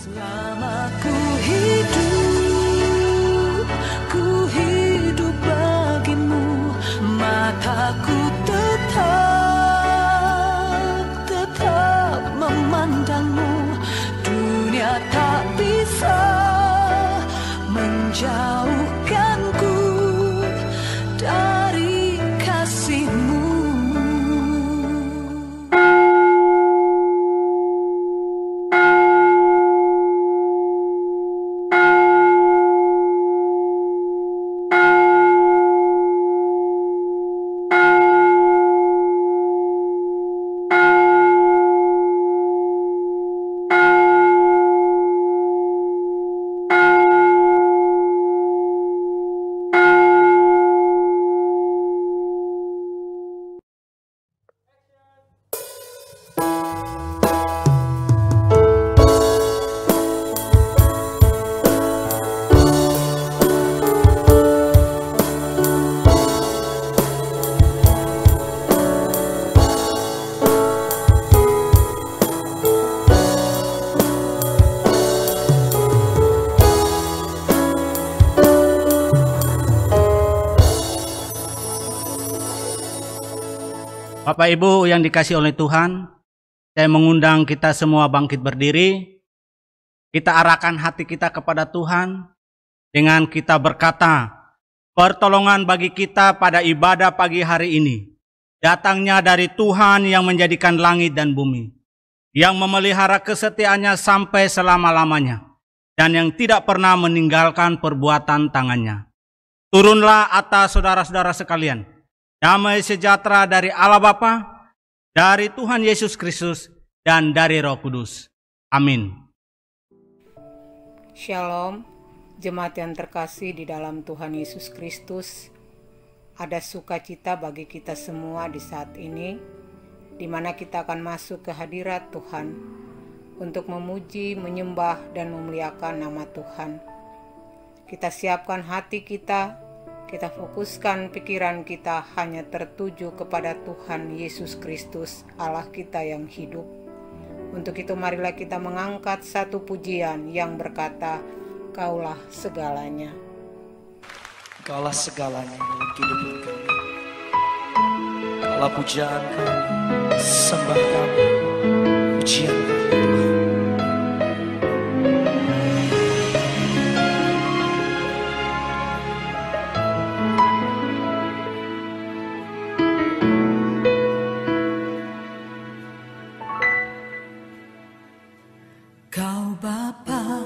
Selama ku hidup bagimu, mataku tetap memandangmu. Dunia tak bisa menjauhkanku dari kasihmu. Bapak Ibu yang dikasihi oleh Tuhan, saya mengundang kita semua bangkit berdiri. Kita arahkan hati kita kepada Tuhan dengan kita berkata, pertolongan bagi kita pada ibadah pagi hari ini datangnya dari Tuhan yang menjadikan langit dan bumi, yang memelihara kesetiaannya sampai selama-lamanya, dan yang tidak pernah meninggalkan perbuatan tangannya. Turunlah atas saudara-saudara sekalian damai sejahtera dari Allah Bapa, dari Tuhan Yesus Kristus, dan dari Roh Kudus. Amin. Shalom, jemaat yang terkasih di dalam Tuhan Yesus Kristus. Ada sukacita bagi kita semua di saat ini, di mana kita akan masuk ke hadirat Tuhan untuk memuji, menyembah, dan memuliakan nama Tuhan. Kita siapkan hati kita fokuskan pikiran kita hanya tertuju kepada Tuhan Yesus Kristus, Allah kita yang hidup. Untuk itu marilah kita mengangkat satu pujian yang berkata, Kaulah segalanya. Kaulah segalanya dalam kehidupan kami. Kaulah pujian kami, sembah kami, pujian kami Tuhan. Kau Bapa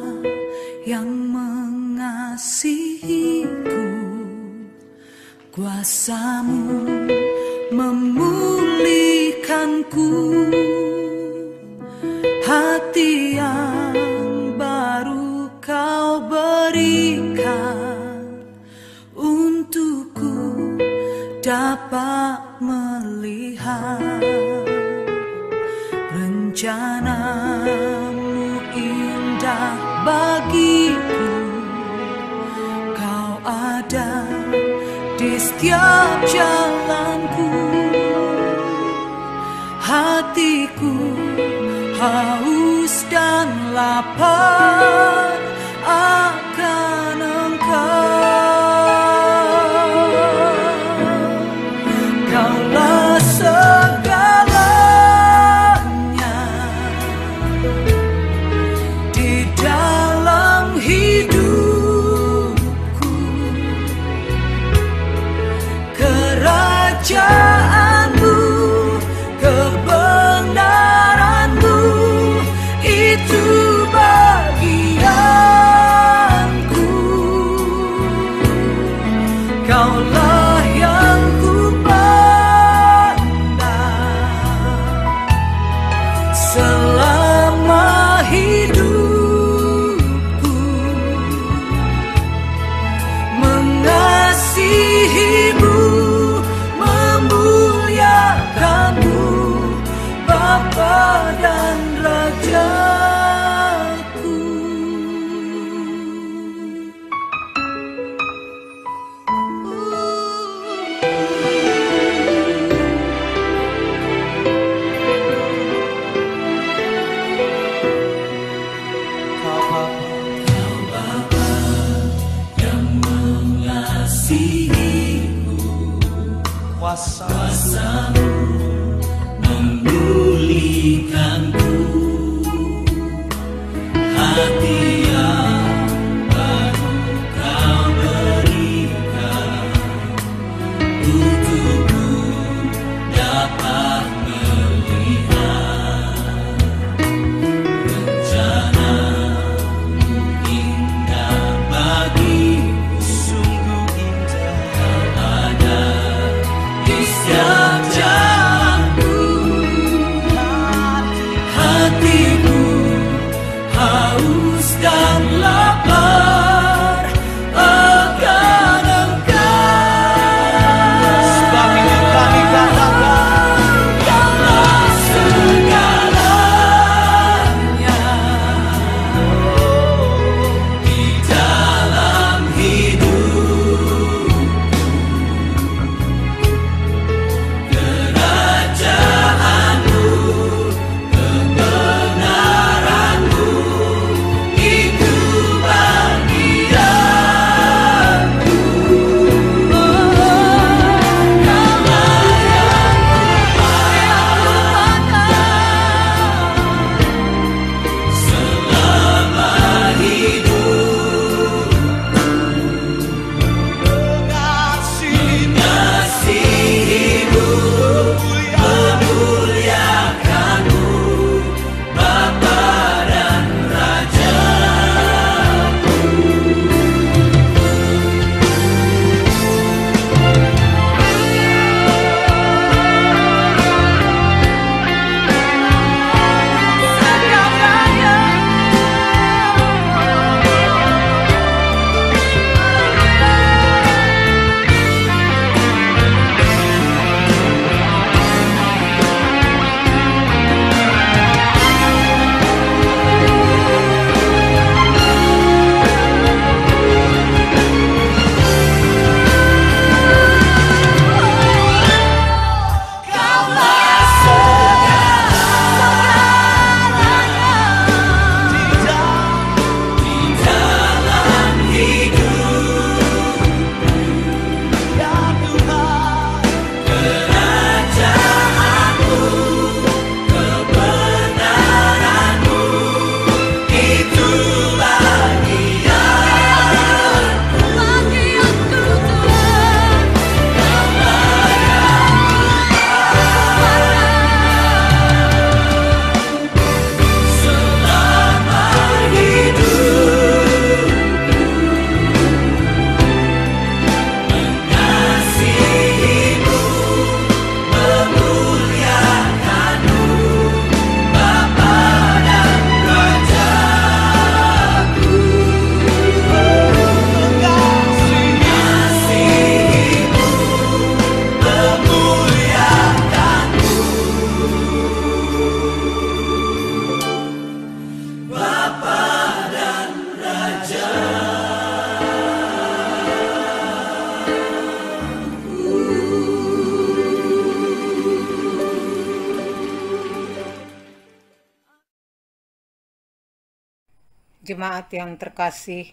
yang mengasihiku, kuasa-Mu memulihkanku, hati yang baru Kau berikan untukku dapat melihat rencana-Mu indah bagiku. Kau ada di setiap jalanku, hatiku haus dan lapar akan Engkau. Kaulah segalanya di dalam hidupku, kerajaan-Mu, kebenaran-Mu itu bagian kuasa-Mu memulihkanku, hati yang baru Kau berikan, untukku dapat melihat rencana-Mu indah bagiku. sungguh indah. Kau ada di setiap jalanku, hatiku haus dan lapar akan Engkau. Sebab itu kami katakan, Kaulah segalanya di dalam hidup, kerajaan-Mu, kebenaran-Mu, itu bagianku. Kaulah yang kupakai selama hidup, mengasihi-Mu, memuliakan-Mu, Bapa dan Raja. Kaulah di dalam hidup, kerajaan-Mu, kebenaran-Mu, itu bagianku. Kaulah selama hidup, mengasihi-Mu, memuliakan-Mu, Bapa dan Rajaku. Mengasihi-Mu, memuliakan-Mu, Bapa dan Raja. Jemaat yang terkasih,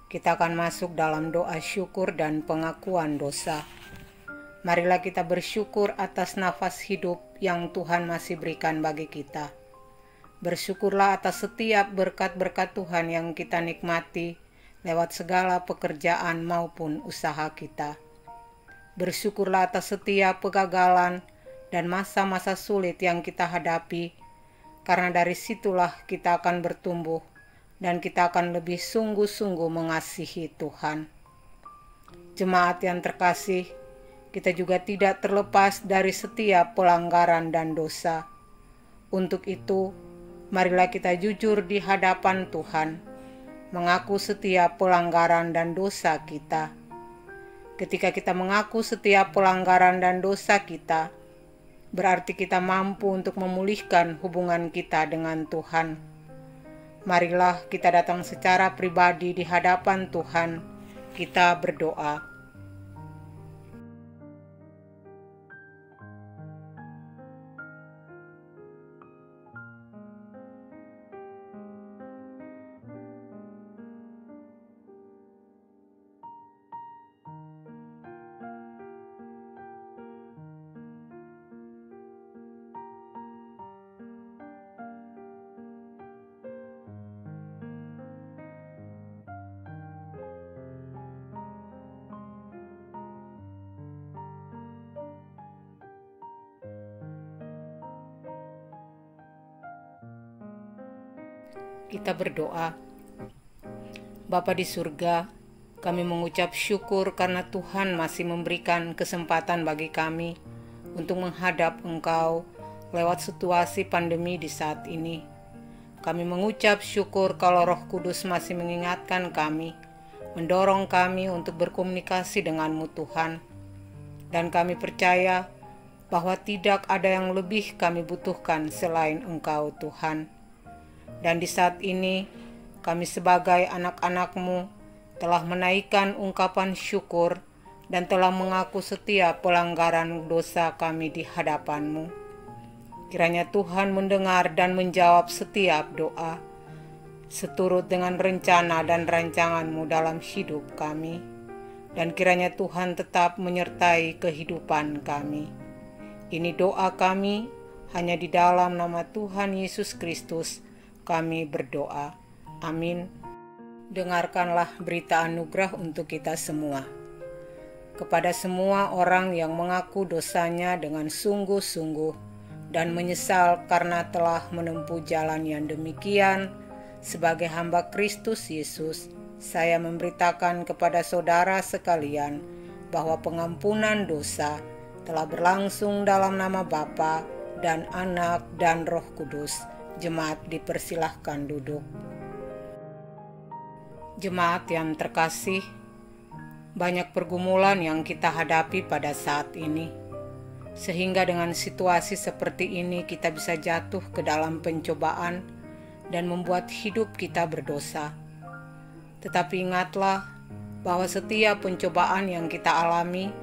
kita akan masuk dalam doa syukur dan pengakuan dosa. Marilah kita bersyukur atas nafas hidup yang Tuhan masih berikan bagi kita. Bersyukurlah atas setiap berkat-berkat Tuhan yang kita nikmati lewat segala pekerjaan maupun usaha kita. Bersyukurlah atas setiap kegagalan dan masa-masa sulit yang kita hadapi, karena dari situlah kita akan bertumbuh dan kita akan lebih sungguh-sungguh mengasihi Tuhan. Jemaat yang terkasih, kita juga tidak terlepas dari setiap pelanggaran dan dosa. Untuk itu, marilah kita jujur di hadapan Tuhan, mengaku setiap pelanggaran dan dosa kita. Ketika kita mengaku setiap pelanggaran dan dosa kita, berarti kita mampu untuk memulihkan hubungan kita dengan Tuhan. Marilah kita datang secara pribadi di hadapan Tuhan, kita berdoa. Kita berdoa. Bapa di surga, kami mengucap syukur karena Tuhan masih memberikan kesempatan bagi kami untuk menghadap Engkau lewat situasi pandemi di saat ini. Kami mengucap syukur kalau Roh Kudus masih mengingatkan kami, mendorong kami untuk berkomunikasi dengan-Mu Tuhan. Dan kami percaya bahwa tidak ada yang lebih kami butuhkan selain Engkau Tuhan. Dan di saat ini, kami sebagai anak-anak-Mu telah menaikkan ungkapan syukur dan telah mengaku setiap pelanggaran dosa kami di hadapan-Mu. Kiranya Tuhan mendengar dan menjawab setiap doa, seturut dengan rencana dan rancangan-Mu dalam hidup kami. Dan kiranya Tuhan tetap menyertai kehidupan kami. Ini doa kami, hanya di dalam nama Tuhan Yesus Kristus kami berdoa. Amin. Dengarkanlah berita anugerah untuk kita semua. Kepada semua orang yang mengaku dosanya dengan sungguh-sungguh dan menyesal karena telah menempuh jalan yang demikian, sebagai hamba Kristus Yesus, saya memberitakan kepada saudara sekalian bahwa pengampunan dosa telah berlangsung dalam nama Bapa dan Anak dan Roh Kudus. Jemaat dipersilahkan duduk. Jemaat yang terkasih, banyak pergumulan yang kita hadapi pada saat ini, sehingga dengan situasi seperti ini kita bisa jatuh ke dalam pencobaan dan membuat hidup kita berdosa. Tetapi ingatlah bahwa setiap pencobaan yang kita alami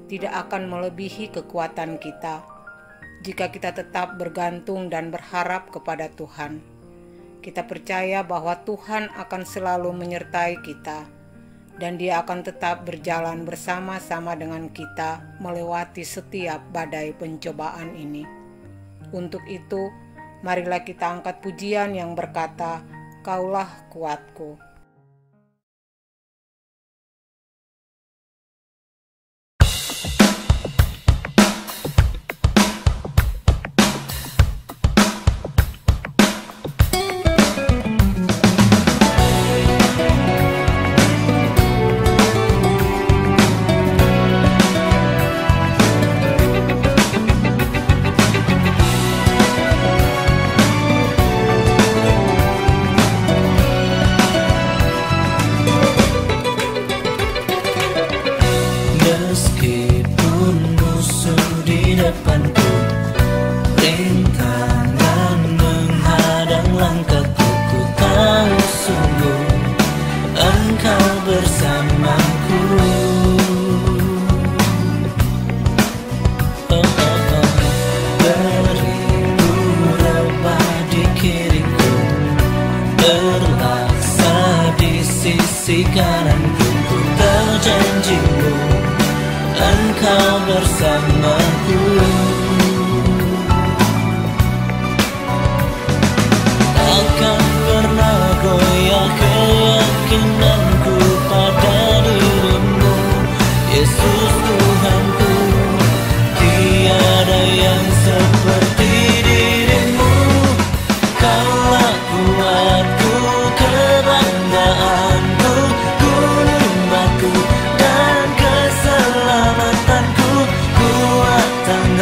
tidak akan melebihi kekuatan kita jika kita tetap bergantung dan berharap kepada Tuhan. Kita percaya bahwa Tuhan akan selalu menyertai kita dan Dia akan tetap berjalan bersama-sama dengan kita melewati setiap badai pencobaan ini. Untuk itu, marilah kita angkat pujian yang berkata, "Kaulah kuatku." Meskipun musuh di depanku, rintangan menghadang langkahku, ku tahu sungguh Engkau bersamaku. Beribu rebah di kiriku, berlaksa di sisi kananku, ku tahu janji-Mu Engkau bersamaku. Takkan pernah goyah keyakinanku pada diri-Mu, Yesus Tuhanku. Tiada yang seperti diri-Mu. Kaulah kuatku, kebanggaanku, gunung batu dan keselamatanku, kuatan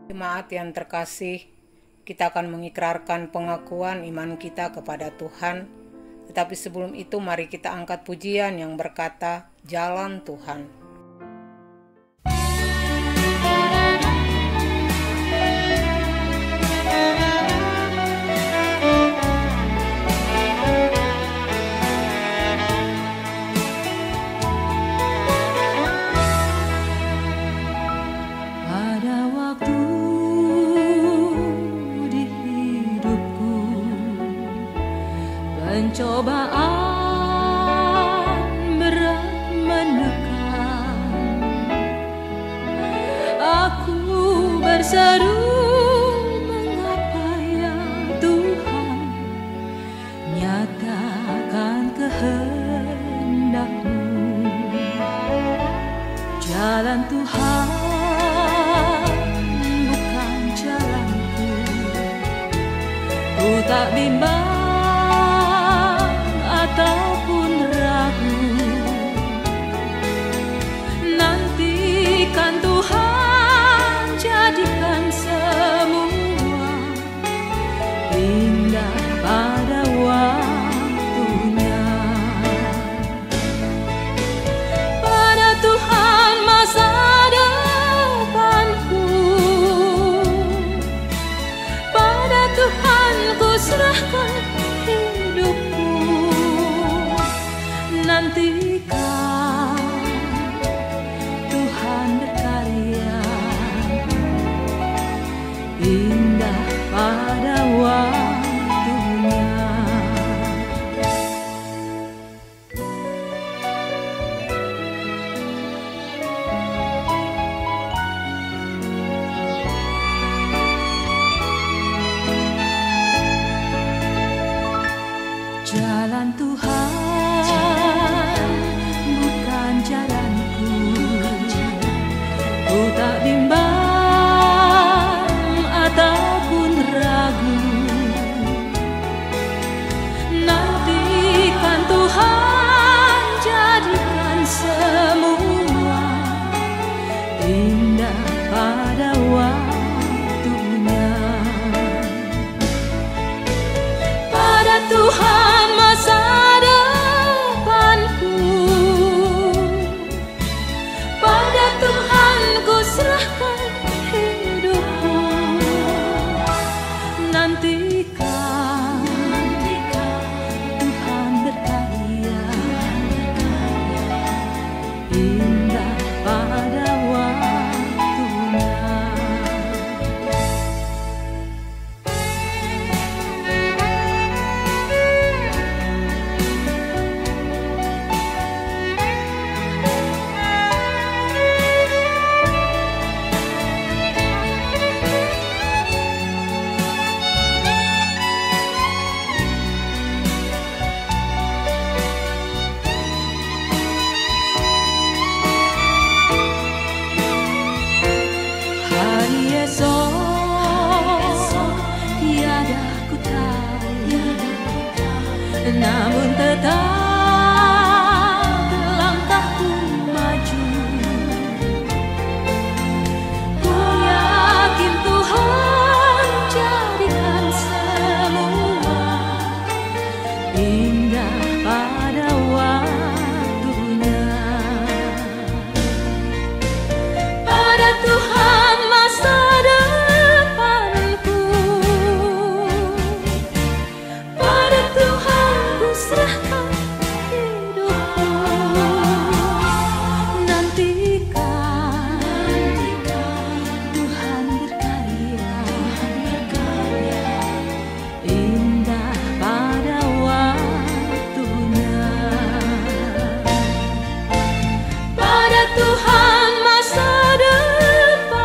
Jemaat yang terkasih, kita akan mengikrarkan pengakuan iman kita kepada Tuhan. Tetapi sebelum itu mari kita angkat pujian yang berkata, Jalan Tuhan. Pada waktu di hidupku pencobaan berat menekan, aku berseru, mengapa ya Tuhan, nyatakan kehendak-Mu. Jalan Tuhan bukan jalanku, ku tak bimbang ataupun ragu. Nantikan Tuhan, jadikan semua indah pada waktunya. Pada Tuhan masa depanku, pada Tuhan ku serahkan hidupku. Nantikan Tuhan berkarya indah pada waktunya. Jalan Tuhan bukan jalanku, ku tak bimbang ataupun ragu. Nantikan Tuhan, jadikan semua indah pada waktunya. Pada Tuhan masa depanku, pada Tuhan ku serahkan hidupku. Nantikan Tuhan berkarya indah pada waktunya. Hari esok tiada ku tahu, namun tetap langkahku maju. Ku yakin Tuhan jadikan semua indah pada waktunya. Pada Tuhan masa depanku, pada Tuhan ku serahkan hidupku. Nantikan Tuhan berkarya indah pada waktunya. Pada Tuhan masa depanku,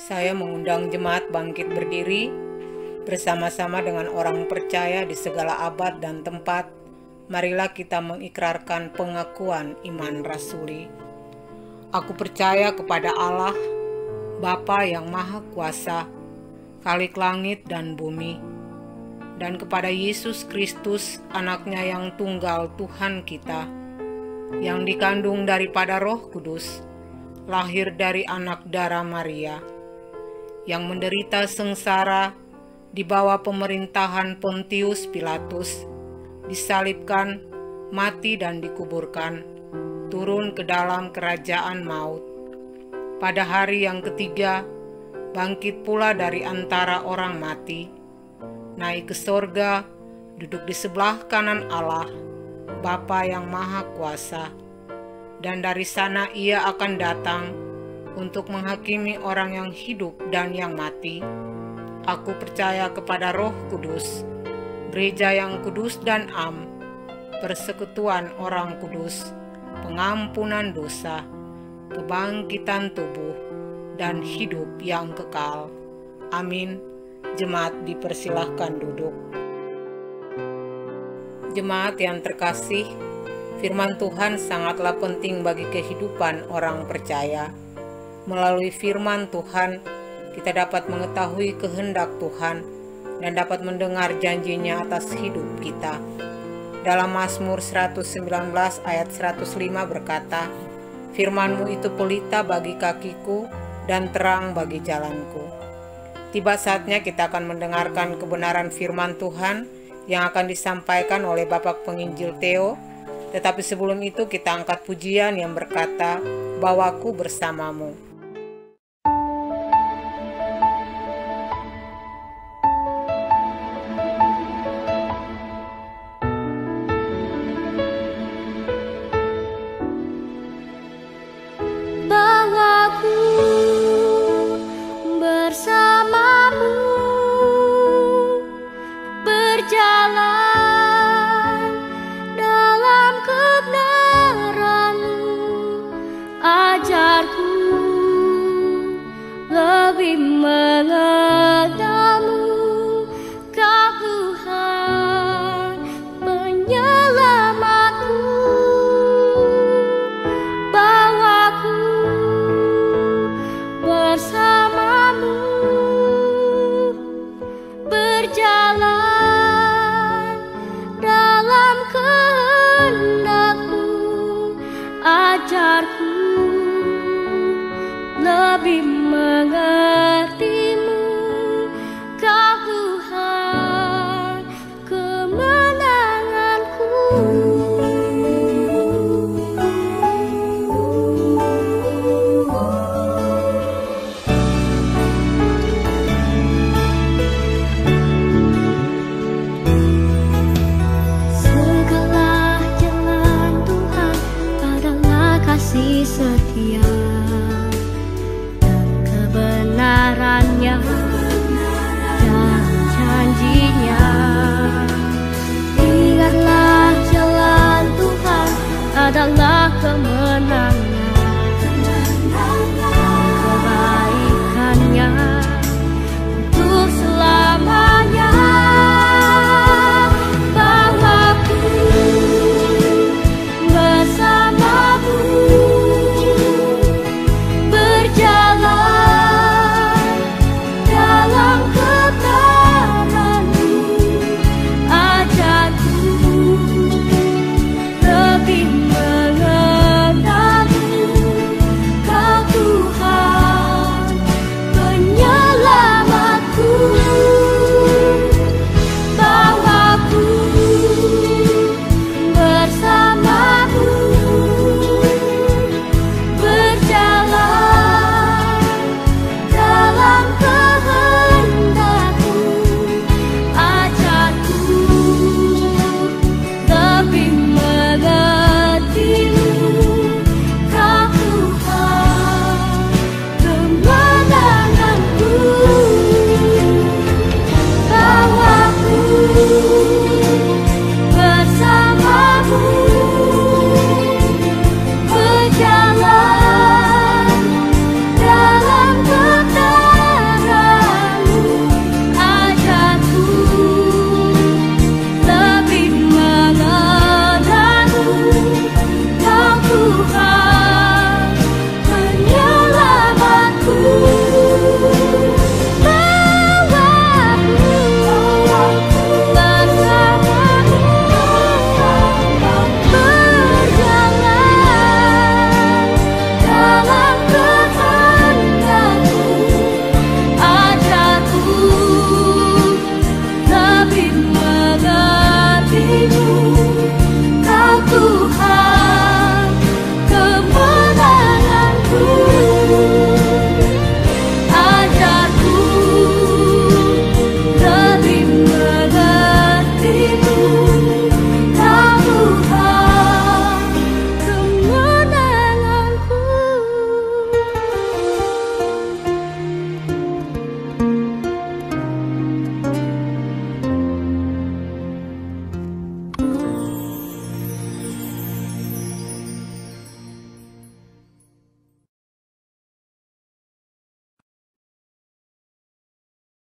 Saya mengundang jemaat bangkit berdiri bersama-sama dengan orang percaya di segala abad dan tempat. Marilah kita mengikrarkan pengakuan iman rasuli. Aku percaya kepada Allah, Bapa yang Maha Kuasa, Khalik langit dan bumi, dan kepada Yesus Kristus, anaknya yang tunggal Tuhan kita, yang dikandung daripada Roh Kudus, lahir dari anak darah Maria, yang menderita sengsara di bawah pemerintahan Pontius Pilatus, disalibkan, mati dan dikuburkan, turun ke dalam kerajaan maut. Pada hari yang ketiga, bangkit pula dari antara orang mati, naik ke sorga, duduk di sebelah kanan Allah, Bapa yang Maha Kuasa, dan dari sana ia akan datang untuk menghakimi orang yang hidup dan yang mati. Aku percaya kepada Roh Kudus, gereja yang kudus dan am, persekutuan orang kudus, pengampunan dosa, kebangkitan tubuh, dan hidup yang kekal. Amin. Jemaat dipersilahkan duduk. Jemaat yang terkasih, firman Tuhan sangatlah penting bagi kehidupan orang percaya. Melalui firman Tuhan, kita dapat mengetahui kehendak Tuhan dan dapat mendengar janjinya atas hidup kita. Dalam Mazmur 119 ayat 105 berkata, "Firman-Mu itu pelita bagi kakiku dan terang bagi jalanku." Tiba saatnya kita akan mendengarkan kebenaran firman Tuhan yang akan disampaikan oleh Bapak Penginjil Theo. Tetapi sebelum itu kita angkat pujian yang berkata, "Bawaku bersamamu." Bawaku bersamamu, berjalan dalam kebenaran-Mu, ajarku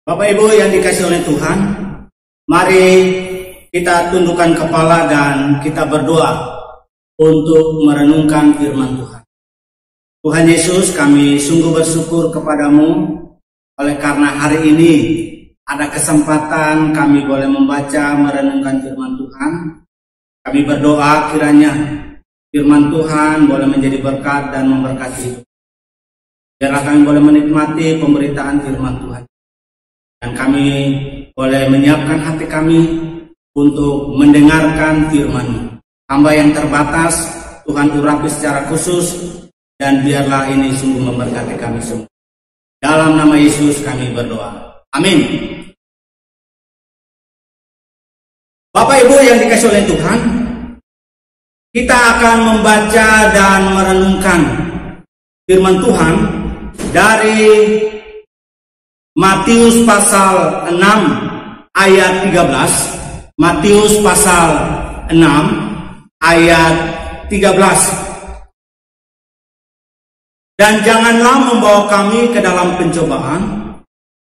Bapak Ibu yang dikasihi oleh Tuhan, mari kita tundukkan kepala dan kita berdoa untuk merenungkan firman Tuhan. Tuhan Yesus, kami sungguh bersyukur kepadamu oleh karena hari ini ada kesempatan kami boleh membaca merenungkan firman Tuhan. Kami berdoa kiranya firman Tuhan boleh menjadi berkat dan memberkati. Biarlah kami boleh menikmati pemberitaan firman Tuhan. Dan kami boleh menyiapkan hati kami untuk mendengarkan firman-Mu. Hamba yang terbatas, Tuhan urapi secara khusus, dan biarlah ini sungguh memberkati kami semua. Dalam nama Yesus kami berdoa. Amin. Bapak Ibu yang dikasihi oleh Tuhan, kita akan membaca dan merenungkan firman Tuhan dari Matius pasal 6 ayat 13. Matius pasal 6 ayat 13. Dan janganlah membawa kami ke dalam pencobaan,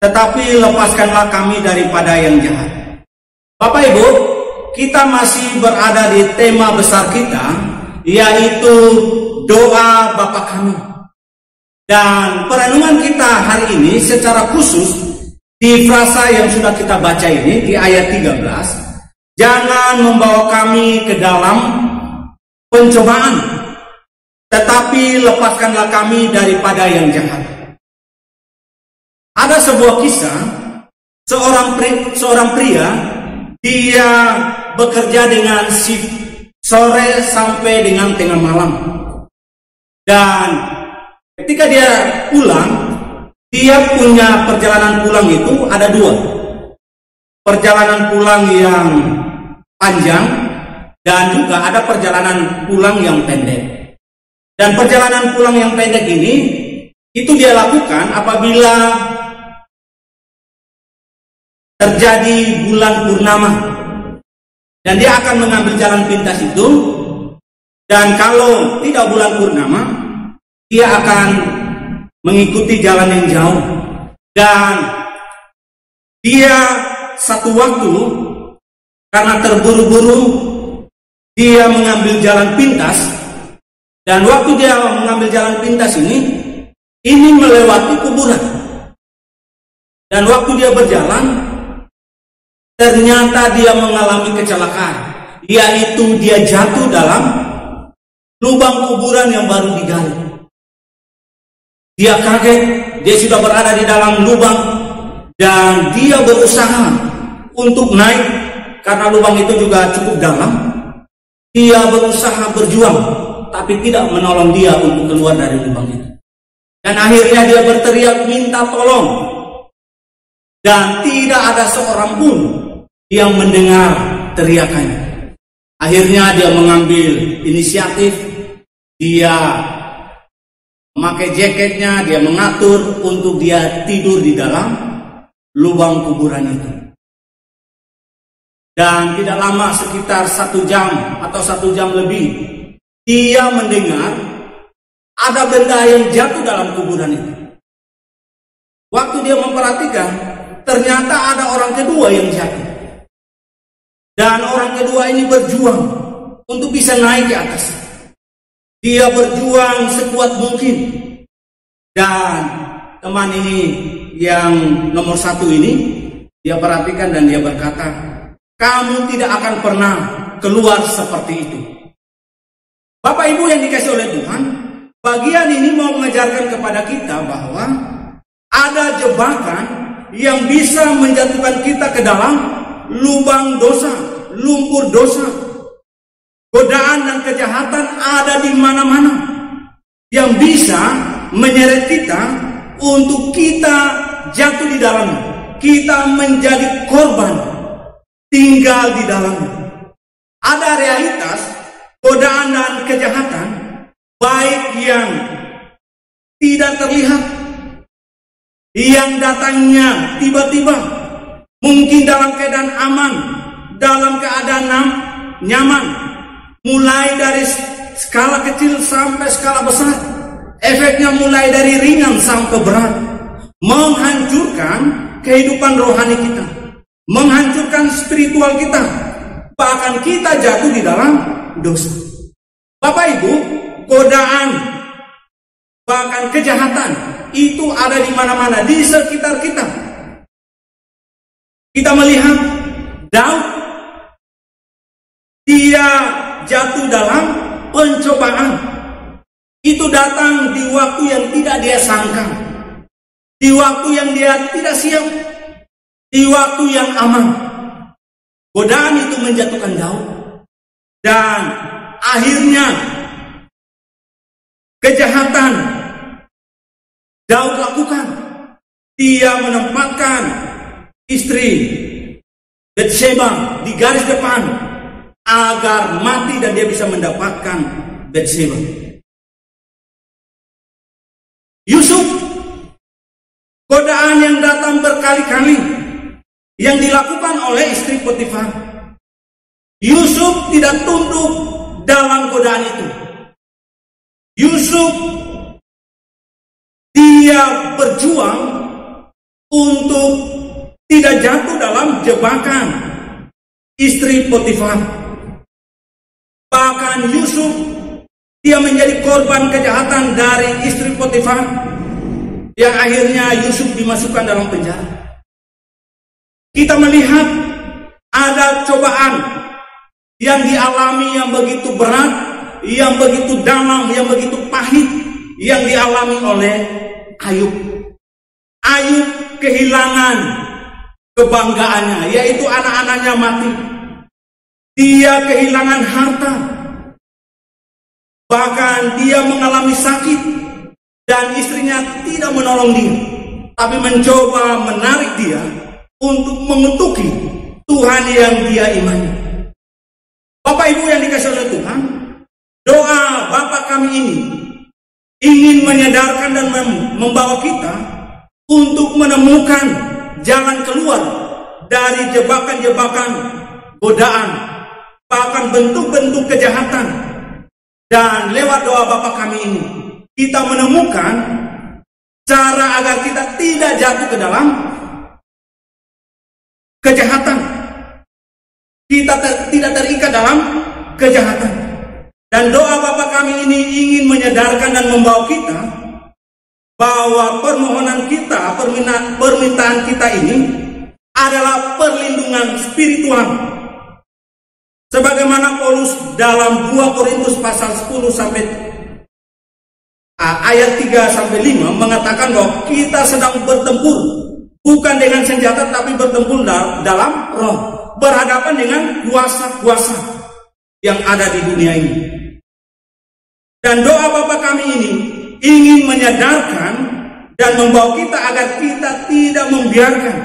tetapi lepaskanlah kami daripada yang jahat. Bapak Ibu, kita masih berada di tema besar kita, yaitu doa Bapa kami. Dan perenungan kita hari ini secara khusus di frasa yang sudah kita baca ini di ayat 13, jangan membawa kami ke dalam pencobaan, tetapi lepaskanlah kami daripada yang jahat. Ada sebuah kisah, seorang pria, dia bekerja dengan shift sore sampai dengan tengah malam. Dan ketika dia pulang, dia punya perjalanan pulang itu ada dua. Perjalanan pulang yang panjang dan juga ada perjalanan pulang yang pendek. Dan perjalanan pulang yang pendek ini, itu dia lakukan apabila terjadi bulan purnama. Dan dia akan mengambil jalan pintas itu. Dan kalau tidak bulan purnama, dia akan mengikuti jalan yang jauh. Dan dia satu waktu karena terburu-buru dia mengambil jalan pintas. Dan waktu dia mengambil jalan pintas ini melewati kuburan. Dan waktu dia berjalan, ternyata dia mengalami kecelakaan, yaitu dia jatuh dalam lubang kuburan yang baru digali. Dia kaget, dia sudah berada di dalam lubang, dan dia berusaha untuk naik karena lubang itu juga cukup dalam. Dia berusaha berjuang, tapi tidak menolong dia untuk keluar dari lubang itu. Dan akhirnya dia berteriak minta tolong, dan tidak ada seorang pun yang mendengar teriakannya. Akhirnya dia mengambil inisiatif, dia memakai jaketnya, dia mengatur untuk dia tidur di dalam lubang kuburan itu. Dan tidak lama, sekitar 1 jam atau 1 jam lebih, dia mendengar ada benda yang jatuh dalam kuburan itu. Waktu dia memperhatikan, ternyata ada orang kedua yang jatuh. Dan orang kedua ini berjuang untuk bisa naik ke atas. Dia berjuang sekuat mungkin. Dan teman ini yang nomor 1 ini, dia perhatikan dan dia berkata, kamu tidak akan pernah keluar seperti itu. Bapak Ibu yang dikasihi oleh Tuhan, bagian ini mau mengajarkan kepada kita bahwa ada jebakan yang bisa menjatuhkan kita ke dalam lubang dosa, lumpur dosa. Godaan dan kejahatan ada di mana-mana yang bisa menyeret kita untuk kita jatuh di dalamnya. Kita menjadi korban, tinggal di dalamnya. Ada realitas godaan dan kejahatan, baik yang tidak terlihat, yang datangnya tiba-tiba, mungkin dalam keadaan aman, dalam keadaan nyaman, mulai dari skala kecil sampai skala besar, efeknya mulai dari ringan sampai berat, menghancurkan kehidupan rohani kita, menghancurkan spiritual kita, bahkan kita jatuh di dalam dosa. Bapak Ibu, godaan, bahkan kejahatan itu ada di mana-mana di sekitar kita. Kita melihat Daud, dia jatuh dalam pencobaan. Itu datang di waktu yang tidak dia sangka, di waktu yang dia tidak siap, di waktu yang aman. Godaan itu menjatuhkan Daud, dan akhirnya kejahatan Daud lakukan. Dia menempatkan istri Bathsheba di garis depan agar mati dan dia bisa mendapatkan Bathsheba. Yusuf, godaan yang datang berkali-kali yang dilakukan oleh istri Potifar. Yusuf tidak tunduk dalam godaan itu. Yusuf, dia berjuang untuk tidak jatuh dalam jebakan istri Potifar. Bahkan Yusuf, dia menjadi korban kejahatan dari istri Potifar, yang akhirnya Yusuf dimasukkan dalam penjara. Kita melihat ada cobaan yang dialami yang begitu berat, yang begitu dalam, yang begitu pahit, yang dialami oleh Ayub. Ayub kehilangan kebanggaannya, yaitu anak-anaknya mati. Dia kehilangan harta. Bahkan dia mengalami sakit, dan istrinya tidak menolong dia, tapi mencoba menarik dia untuk mengutuki Tuhan yang dia imani. Bapak Ibu yang dikasihi oleh Tuhan, doa Bapa kami ini ingin menyadarkan dan membawa kita untuk menemukan jalan keluar dari jebakan-jebakan godaan, bahkan bentuk-bentuk kejahatan. Dan lewat doa Bapa kami ini, kita menemukan cara agar kita tidak jatuh ke dalam kejahatan. Kita tidak terikat dalam kejahatan. Dan doa Bapa kami ini ingin menyadarkan dan membawa kita bahwa permohonan kita, permintaan kita ini adalah perlindungan spiritual. Sebagaimana Paulus dalam 2 Korintus pasal 10 sampai ayat 3 sampai 5 mengatakan bahwa kita sedang bertempur bukan dengan senjata, tapi bertempur dalam roh, berhadapan dengan kuasa-kuasa yang ada di dunia ini. Dan doa Bapa kami ini ingin menyadarkan dan membawa kita agar kita tidak membiarkan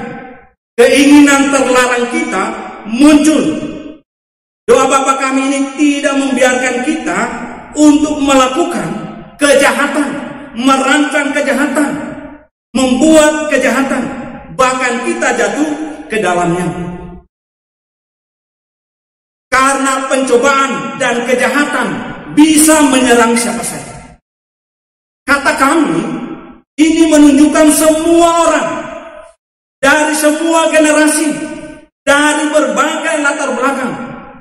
keinginan terlarang kita muncul. Doa Bapa kami ini tidak membiarkan kita untuk melakukan kejahatan, merancang kejahatan, membuat kejahatan, bahkan kita jatuh ke dalamnya. Karena pencobaan dan kejahatan bisa menyerang siapa saja. Kata kami ini menunjukkan semua orang dari semua generasi, dari berbagai latar belakang,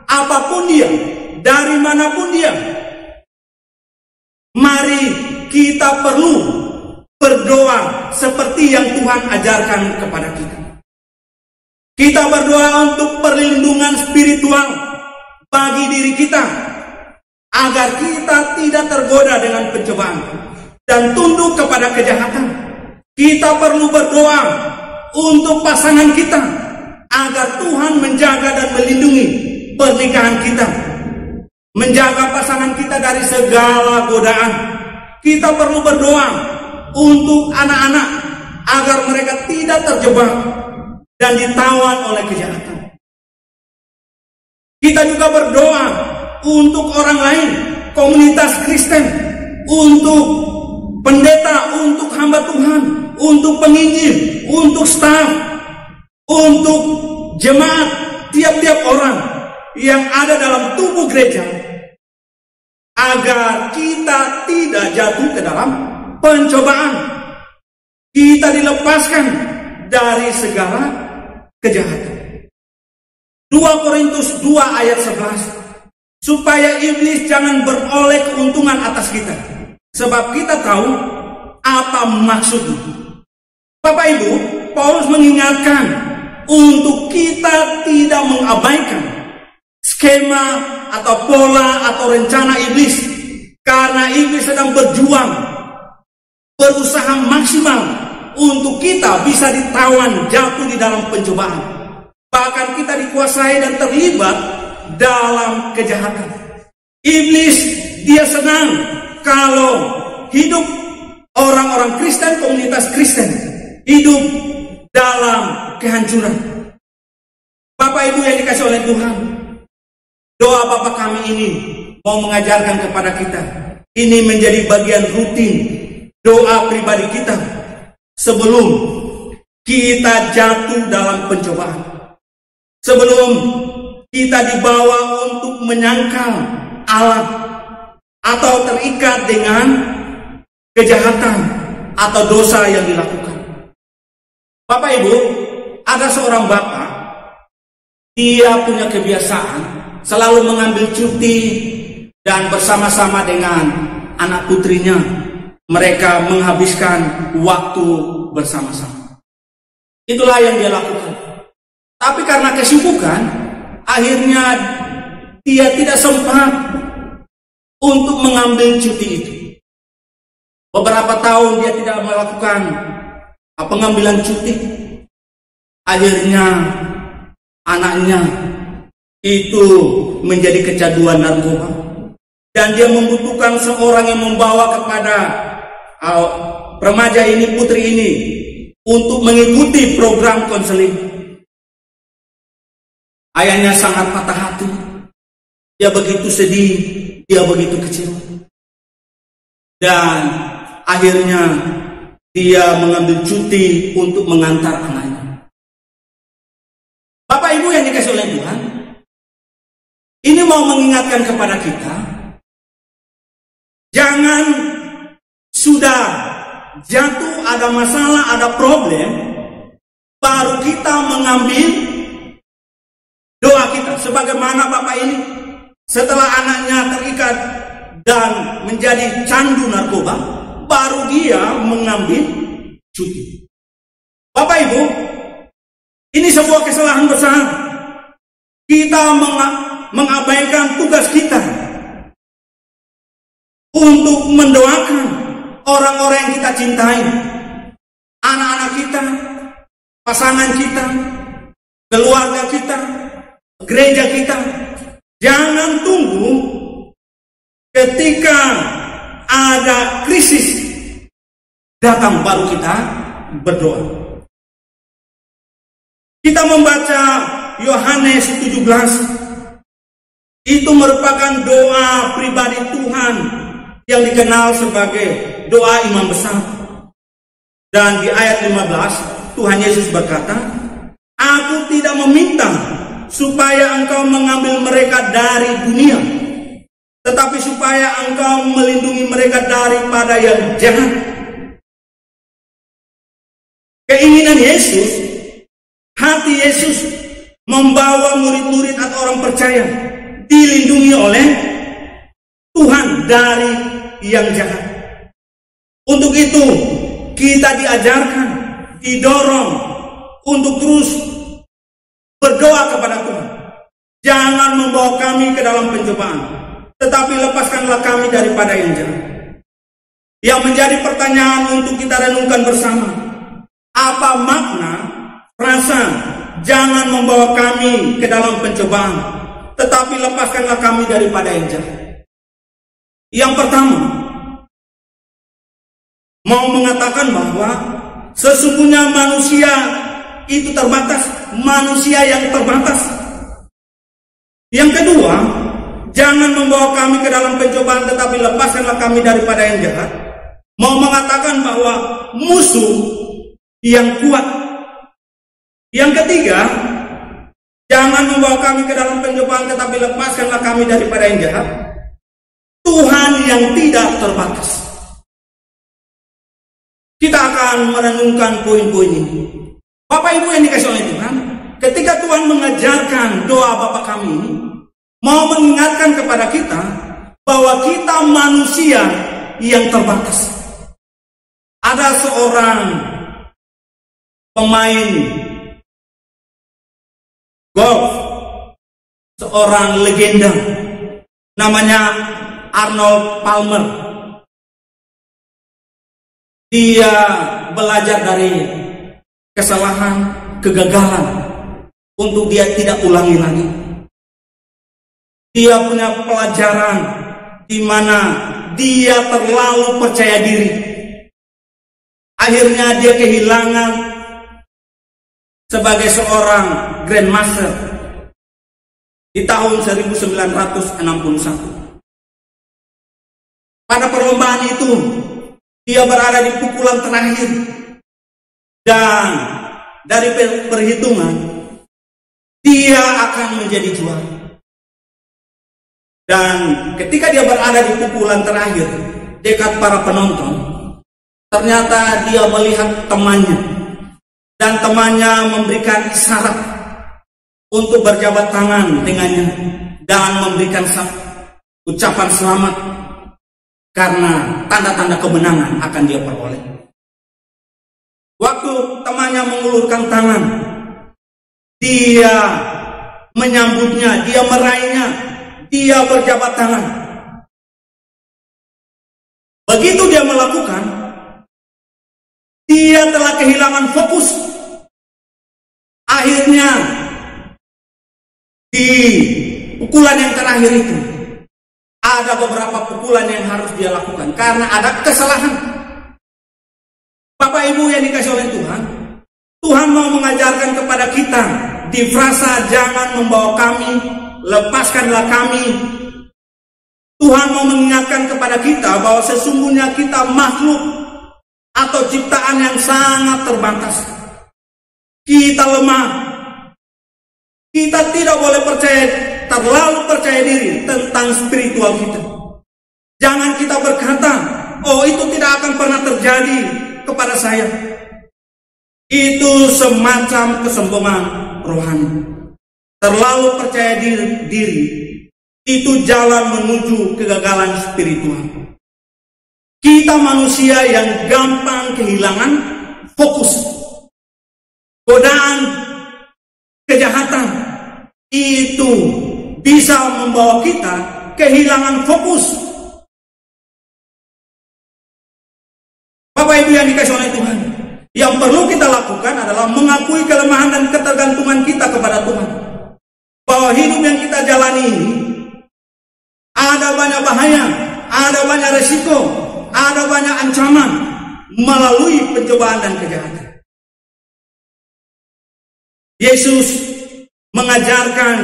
apapun dia, dari manapun dia. Mari kita perlu berdoa seperti yang Tuhan ajarkan kepada kita. Kita berdoa untuk perlindungan spiritual bagi diri kita, agar kita tidak tergoda dengan pencobaan dan tunduk kepada kejahatan. Kita perlu berdoa untuk pasangan kita, agar Tuhan menjaga dan melindungi pernikahan kita, menjaga pasangan kita dari segala godaan. Kita perlu berdoa untuk anak-anak agar mereka tidak terjebak dan ditawan oleh kejahatan. Kita juga berdoa untuk orang lain, komunitas Kristen, untuk pendeta, untuk hamba Tuhan, untuk penginjil, untuk staf, untuk jemaat, tiap-tiap orang yang ada dalam tubuh gereja, agar kita tidak jatuh ke dalam pencobaan. Kita dilepaskan dari segala kejahatan. 2 Korintus 2 ayat 11. Supaya iblis jangan beroleh keuntungan atas kita. Sebab kita tahu apa maksudnya. Bapak Ibu, Paulus mengingatkan untuk kita tidak mengabaikan skema atau pola atau rencana iblis. Karena iblis sedang berjuang, berusaha maksimal untuk kita bisa ditawan jatuh di dalam pencobaan. Bahkan kita dikuasai dan terlibat dalam kejahatan. Iblis dia senang kalau hidup orang-orang Kristen, komunitas Kristen hidup dalam kehancuran. Bapak Ibu yang dikasih oleh Tuhan, doa Bapa kami ini mau mengajarkan kepada kita, ini menjadi bagian rutin doa pribadi kita sebelum kita jatuh dalam pencobaan. Sebelum kita dibawa untuk menyangkal Allah atau terikat dengan kejahatan atau dosa yang dilakukan. Bapak Ibu, ada seorang bapak, dia punya kebiasaan selalu mengambil cuti dan bersama-sama dengan anak putrinya mereka menghabiskan waktu bersama-sama. Itulah yang dia lakukan. Tapi karena kesibukan, akhirnya dia tidak sempat untuk mengambil cuti itu. Beberapa tahun dia tidak melakukan pengambilan cuti. Akhirnya anaknya itu menjadi kecanduan narkoba. Dan dia membutuhkan seorang yang membawa kepada remaja ini, putri ini, untuk mengikuti program konseling. Ayahnya sangat patah hati. Dia begitu sedih, dia begitu kecewa. Dan akhirnya dia mengambil cuti untuk mengantar anaknya. Bapak Ibu yang dikasih oleh Tuhan, ini mau mengingatkan kepada kita, jangan sudah jatuh, ada masalah, ada problem, baru kita mengambil doa kita. Sebagaimana bapak ini, setelah anaknya terikat dan menjadi candu narkoba, baru dia mengambil cuti. Bapak Ibu, ini sebuah kesalahan besar. Kita mengabaikan tugas kita untuk mendoakan orang-orang yang kita cintai, anak-anak kita, pasangan kita, keluarga kita, gereja kita. Jangan tunggu ketika ada krisis datang baru kita berdoa. Kita membaca Yohanes 17. Itu merupakan doa pribadi Tuhan yang dikenal sebagai doa imam besar. Dan di ayat 15 Tuhan Yesus berkata, "Aku tidak meminta supaya engkau mengambil mereka dari dunia, tetapi supaya engkau melindungi mereka daripada yang jahat." Keinginan Yesus, hati Yesus membawa murid-murid atau orang percaya dilindungi oleh Tuhan dari yang jahat. Untuk itu kita diajarkan, didorong untuk terus berdoa kepada Tuhan. Jangan membawa kami ke dalam pencobaan, tetapi lepaskanlah kami daripada yang jahat. Yang menjadi pertanyaan untuk kita renungkan bersama, apa makna frasa jangan membawa kami ke dalam pencobaan, tetapi lepaskanlah kami daripada yang jahat? Yang pertama, mau mengatakan bahwa sesungguhnya manusia itu terbatas, manusia yang terbatas. Yang kedua, jangan membawa kami ke dalam pencobaan, tetapi lepaskanlah kami daripada yang jahat. Mau mengatakan bahwa musuh yang kuat. Yang ketiga, jangan membawa kami ke dalam pencobaan, tetapi lepaskanlah kami daripada yang jahat. Tuhan yang tidak terbatas. Kita akan merenungkan poin-poin ini. Bapak Ibu yang dikasih oleh Tuhan, ketika Tuhan mengajarkan doa Bapa kami ini, mau mengingatkan kepada kita bahwa kita manusia yang terbatas. Ada seorang pemain golf, seorang legenda, namanya Arnold Palmer. Dia belajar dari kesalahan, kegagalan untuk dia tidak ulangi lagi. Dia punya pelajaran di mana dia terlalu percaya diri. Akhirnya dia kehilangan sebagai seorang Grandmaster di tahun 1961. Pada perlombaan itu, dia berada di pukulan terakhir. Dan dari perhitungan, dia akan menjadi juara. Dan ketika dia berada di pukulan terakhir, dekat para penonton, ternyata dia melihat temannya. Dan temannya memberikan isyarat untuk berjabat tangan dengannya dan memberikan ucapan selamat karena tanda-tanda kemenangan akan dia peroleh. Waktu temannya mengulurkan tangan, dia menyambutnya, dia meraihnya, dia berjabat tangan. Begitu dia melakukan, dia telah kehilangan fokus. Akhirnya di pukulan yang terakhir itu ada beberapa pukulan yang harus dia lakukan karena ada kesalahan. Bapak Ibu yang dikasih oleh Tuhan, Tuhan mau mengajarkan kepada kita di frasa jangan membawa kami, lepaskanlah kami. Tuhan mau mengingatkan kepada kita bahwa sesungguhnya kita makhluk atau ciptaan yang sangat terbatas. Kita lemah. Kita tidak boleh terlalu percaya diri tentang spiritual kita. Jangan kita berkata, oh itu tidak akan pernah terjadi kepada saya. Itu semacam kesombongan rohani. Terlalu percaya diri itu jalan menuju kegagalan spiritual. Kita manusia yang gampang kehilangan fokus. Godaan, kejahatan itu bisa membawa kita kehilangan fokus. Bapak Ibu yang dikasih oleh Tuhan, yang perlu kita lakukan adalah mengakui kelemahan dan ketergantungan kita kepada Tuhan. Bahwa hidup yang kita jalani ini ada banyak bahaya, ada banyak resiko, ada banyak ancaman melalui pencobaan dan kejahatan. Yesus mengajarkan,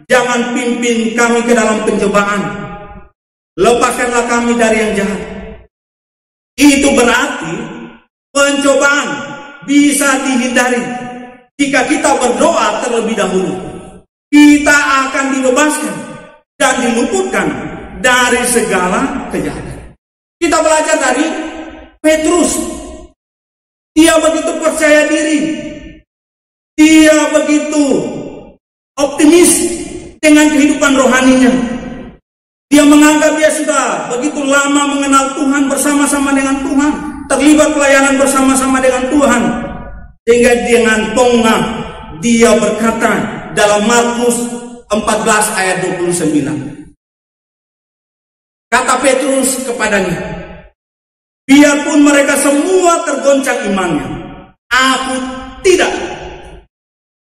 jangan pimpin kami ke dalam pencobaan, lepaskanlah kami dari yang jahat. Itu berarti pencobaan bisa dihindari jika kita berdoa terlebih dahulu. Kita akan dibebaskan dan diluputkan dari segala kejahatan. Kita belajar dari Petrus. Dia begitu percaya diri. Dia begitu optimis dengan kehidupan rohaninya. Dia menganggap dia sudah begitu lama mengenal Tuhan, bersama-sama dengan Tuhan, terlibat pelayanan bersama-sama dengan Tuhan. Sehingga dengan pongah dia berkata dalam Markus 14 ayat 29. Kata Petrus kepadanya, biarpun mereka semua tergoncang imannya, aku tidak.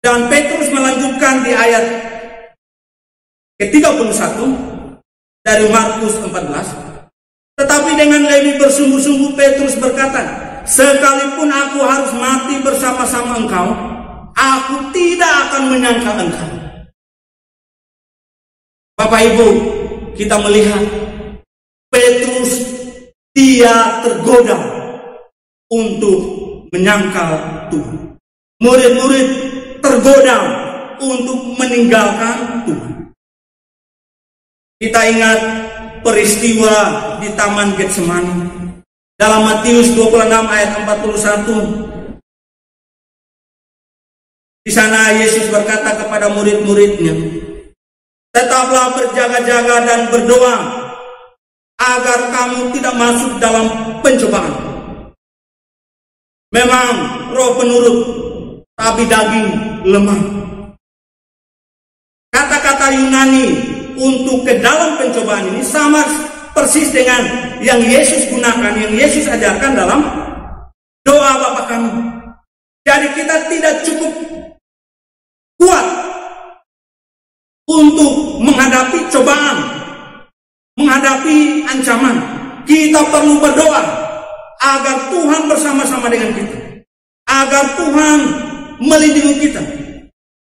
Dan Petrus melanjutkan di ayat ke-31 dari Markus 14. Tetapi dengan lebih bersungguh-sungguh Petrus berkata, sekalipun aku harus mati bersama-sama engkau, aku tidak akan menyangkal engkau. Bapak Ibu, kita melihat Petrus, dia tergoda untuk menyangkal Tuhan. Murid-murid tergoda untuk meninggalkan Tuhan. Kita ingat peristiwa di Taman Getsemani dalam Matius 26 ayat 41. Di sana Yesus berkata kepada murid-muridnya, tetaplah berjaga-jaga dan berdoa agar kamu tidak masuk dalam pencobaan. Memang roh penurut, tapi daging lemah. Kata-kata Yunani untuk ke dalam pencobaan ini sama persis dengan yang Yesus gunakan, yang Yesus ajarkan dalam doa Bapa kami. Jadi kita tidak cukup kuat untuk menghadapi cobaan, menghadapi ancaman. Kita perlu berdoa agar Tuhan bersama-sama dengan kita, agar Tuhan melindungi kita,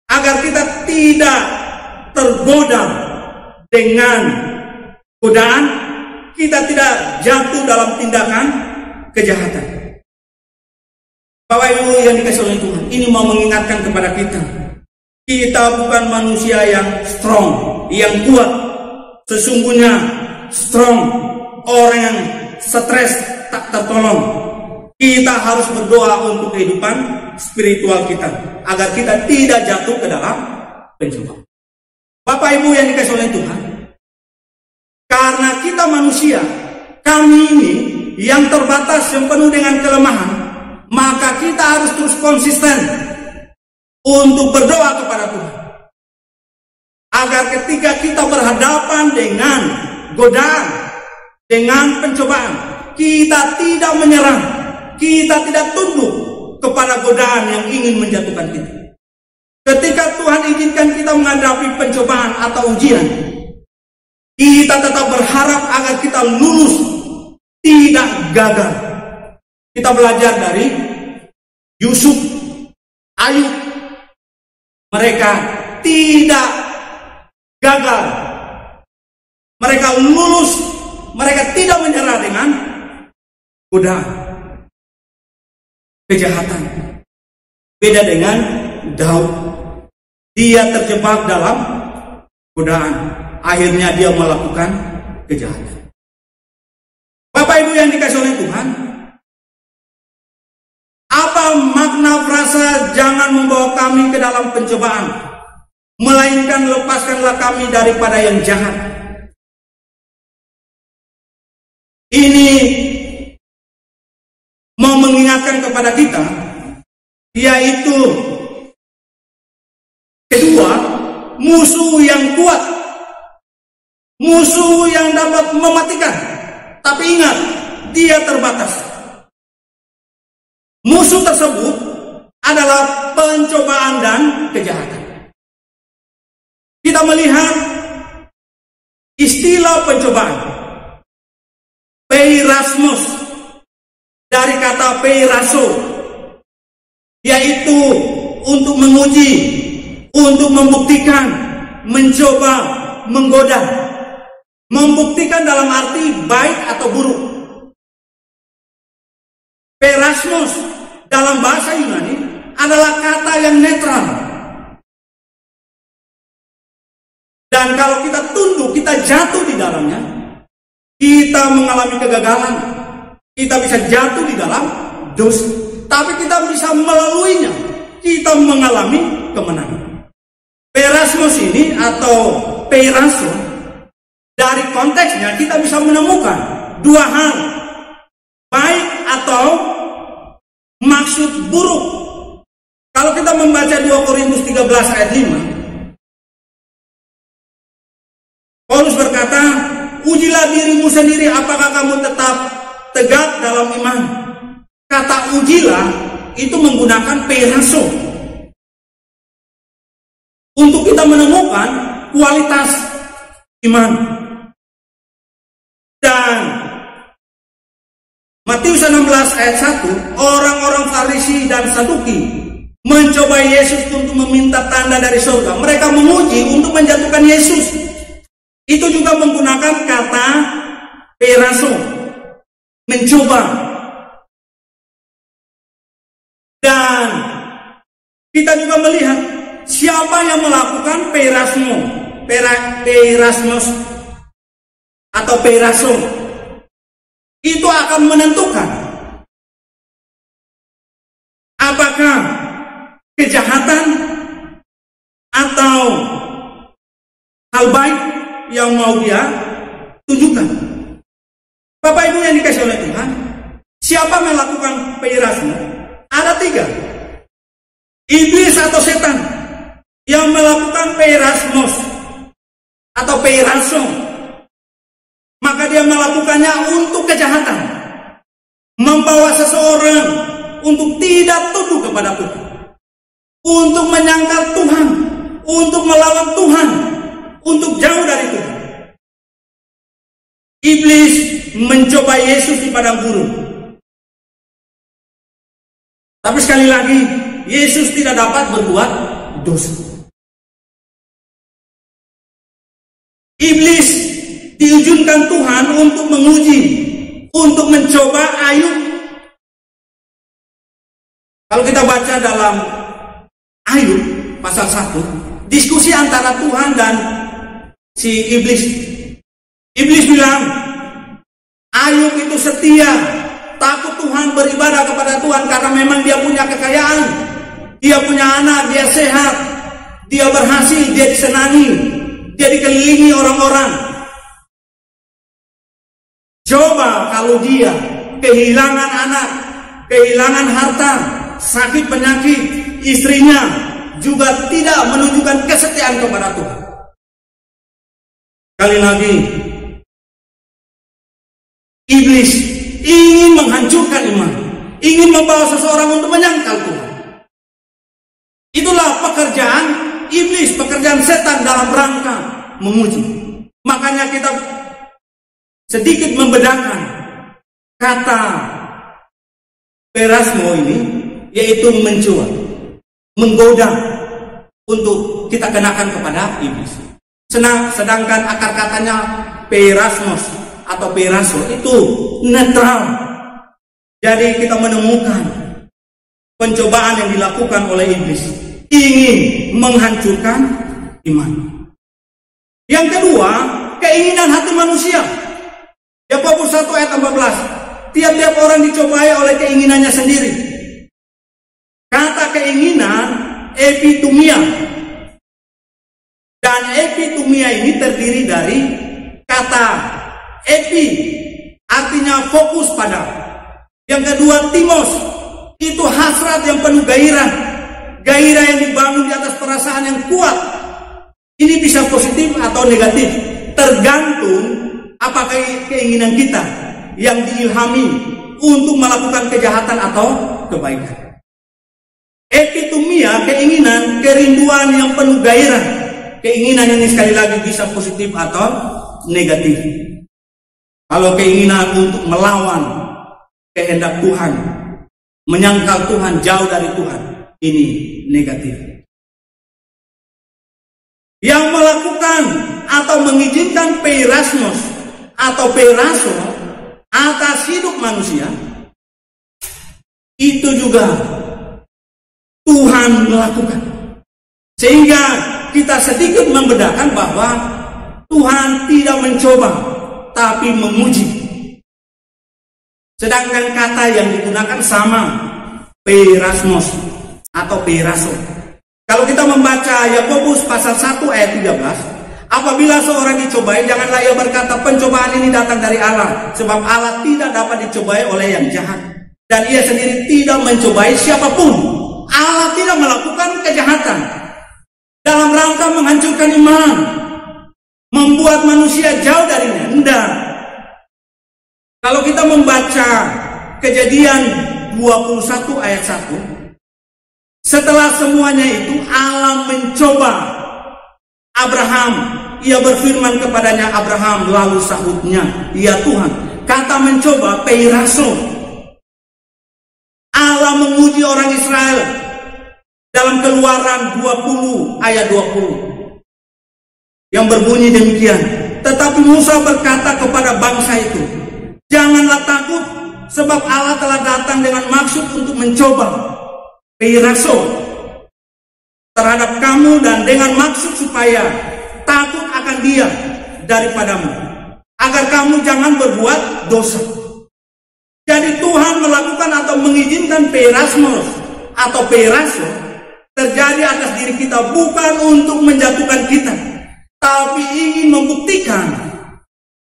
agar kita tidak tergoda dengan godaan, kita tidak jatuh dalam tindakan kejahatan. Bapak Ibu yang dikasihi oleh Tuhan, ini mau mengingatkan kepada kita, kita bukan manusia yang strong, yang kuat. Sesungguhnya strong, orang yang stres tak tertolong. Kita harus berdoa untuk kehidupan spiritual kita, agar kita tidak jatuh ke dalam pencobaan. Bapak Ibu yang dikasihi oleh Tuhan, karena kita manusia, kami ini yang terbatas, yang penuh dengan kelemahan, maka kita harus terus konsisten untuk berdoa kepada Tuhan, agar ketika kita berhadapan dengan godaan, dengan pencobaan, kita tidak menyerah, kita tidak tunduk kepada godaan yang ingin menjatuhkan kita. Ketika Tuhan izinkan kita menghadapi pencobaan atau ujian, kita tetap berharap agar kita lulus, tidak gagal. Kita belajar dari Yusuf, Ayub. Mereka tidak gagal. Mereka lulus. Mereka tidak menyerah dengan godaan, kejahatan. Beda dengan Daud. Dia terjebak dalam godaan. Akhirnya dia melakukan kejahatan. Bapak Ibu yang dikasihi oleh Tuhan, apa makna frasa jangan membawa kami ke dalam pencobaan, melainkan lepaskanlah kami daripada yang jahat? Ini mau mengingatkan kepada kita, yaitu kedua, musuh yang kuat, musuh yang dapat mematikan. Tapi ingat, dia terbatas. Musuh tersebut adalah pencobaan dan kejahatan. Kita melihat istilah pencobaan, peirasmos, dari kata peiraso, yaitu untuk menguji, untuk membuktikan, mencoba, menggoda. Membuktikan dalam arti baik atau buruk. Peirasmos dalam bahasa Yunani adalah kata yang netral. Dan kalau kita tunduk, kita jatuh di dalamnya, kita mengalami kegagalan. Kita bisa jatuh di dalam dosa. Tapi kita bisa melaluinya. Kita mengalami kemenangan. Peirasmos ini atau peiraso, dari konteksnya kita bisa menemukan dua hal, baik atau maksud buruk. Kalau kita membaca 2 Korintus 13 ayat 5, Paulus berkata, ujilah dirimu sendiri apakah kamu tetap tegak dalam iman. Kata ujilah itu menggunakan peiraso untuk kita menemukan kualitas iman. Dan Matius 16 ayat 1, orang-orang Farisi dan Saduki mencoba Yesus untuk meminta tanda dari surga. Mereka menguji untuk menjatuhkan Yesus. Itu juga menggunakan kata peiraso, mencoba. Dan kita juga melihat siapa yang melakukan peirasmos atau peiraso, itu akan menentukan apakah kejahatan hal baik yang mau dia tunjukkan. Bapak Ibu yang dikasih oleh Tuhan, siapa melakukan peirasmo? Ada 3. Iblis atau setan yang melakukan peirasmos atau peiraso, maka dia melakukannya untuk kejahatan, membawa seseorang untuk tidak tunduk kepada Tuhan, untuk menyangkal Tuhan, untuk melawan Tuhan, untuk jauh dari Tuhan. Iblis mencoba Yesus di padang gurun. Tapi sekali lagi, Yesus tidak dapat berbuat dosa. Iblis diizinkan Tuhan untuk menguji, untuk mencoba Ayub. Kalau kita baca dalam Ayub pasal 1, diskusi antara Tuhan dan si iblis. Iblis bilang, Ayub itu setia, takut Tuhan, beribadah kepada Tuhan karena memang dia punya kekayaan, dia punya anak, dia sehat, dia berhasil, dia disenangi, dia dikelilingi orang-orang. Coba kalau dia kehilangan anak, kehilangan harta, sakit penyakit, istrinya juga tidak menunjukkan kesetiaan kepada Tuhan. Kali lagi, iblis ingin menghancurkan iman, ingin membawa seseorang untuk menyangkal Tuhan. Itulah pekerjaan iblis, pekerjaan setan dalam rangka menguji. Makanya kita sedikit membedakan kata peirasmo ini, yaitu mencoba, menggoda untuk kita kenakan kepada iblis. Sedangkan akar katanya peirasmos atau peiraso itu netral. Jadi kita menemukan pencobaan yang dilakukan oleh iblis ingin menghancurkan iman. Yang kedua, keinginan hati manusia. Yakobus 1 ayat 14. Tiap-tiap orang dicobai oleh keinginannya sendiri. Kata keinginan epitumia. Dan epitumia ini terdiri dari kata epi, artinya fokus pada. Yang kedua, timos, itu hasrat yang penuh gairah. Gairah yang dibangun di atas perasaan yang kuat. Ini bisa positif atau negatif, tergantung apakah keinginan kita yang diilhami untuk melakukan kejahatan atau kebaikan. Epitumia, keinginan, kerinduan yang penuh gairah. Keinginan ini sekali lagi bisa positif atau negatif. Kalau keinginan untuk melawan kehendak Tuhan, menyangkal Tuhan, jauh dari Tuhan, ini negatif. Yang melakukan atau mengizinkan peirasmos atau peiraso atas hidup manusia, itu juga Tuhan melakukan. Sehingga kita sedikit membedakan bahwa Tuhan tidak mencoba, tapi menguji. Sedangkan kata yang digunakan sama, peirasmos atau peiraso. Kalau kita membaca Yakobus pasal 1 ayat 13, apabila seorang dicobai, janganlah ia berkata pencobaan ini datang dari Allah, sebab Allah tidak dapat dicobai oleh yang jahat, dan ia sendiri tidak mencobai siapapun. Allah tidak melakukan kejahatan dalam rangka menghancurkan iman, membuat manusia jauh darinya. Tidak. Kalau kita membaca Kejadian 21 ayat 1, setelah semuanya itu Allah mencoba Abraham. Ia berfirman kepadanya, Abraham, lalu sahutnya, ya Tuhan. Kata mencoba, peiraso. Allah menguji orang Israel dalam Keluaran 20 ayat 20 yang berbunyi demikian. Tetapi Musa berkata kepada bangsa itu, janganlah takut, sebab Allah telah datang dengan maksud untuk mencoba, peiraso, terhadap kamu, dan dengan maksud supaya takut akan Dia daripadamu, agar kamu jangan berbuat dosa. Jadi Tuhan melakukan atau mengizinkan peirasmos atau peiraso terjadi atas diri kita bukan untuk menjatuhkan kita, tapi ingin membuktikan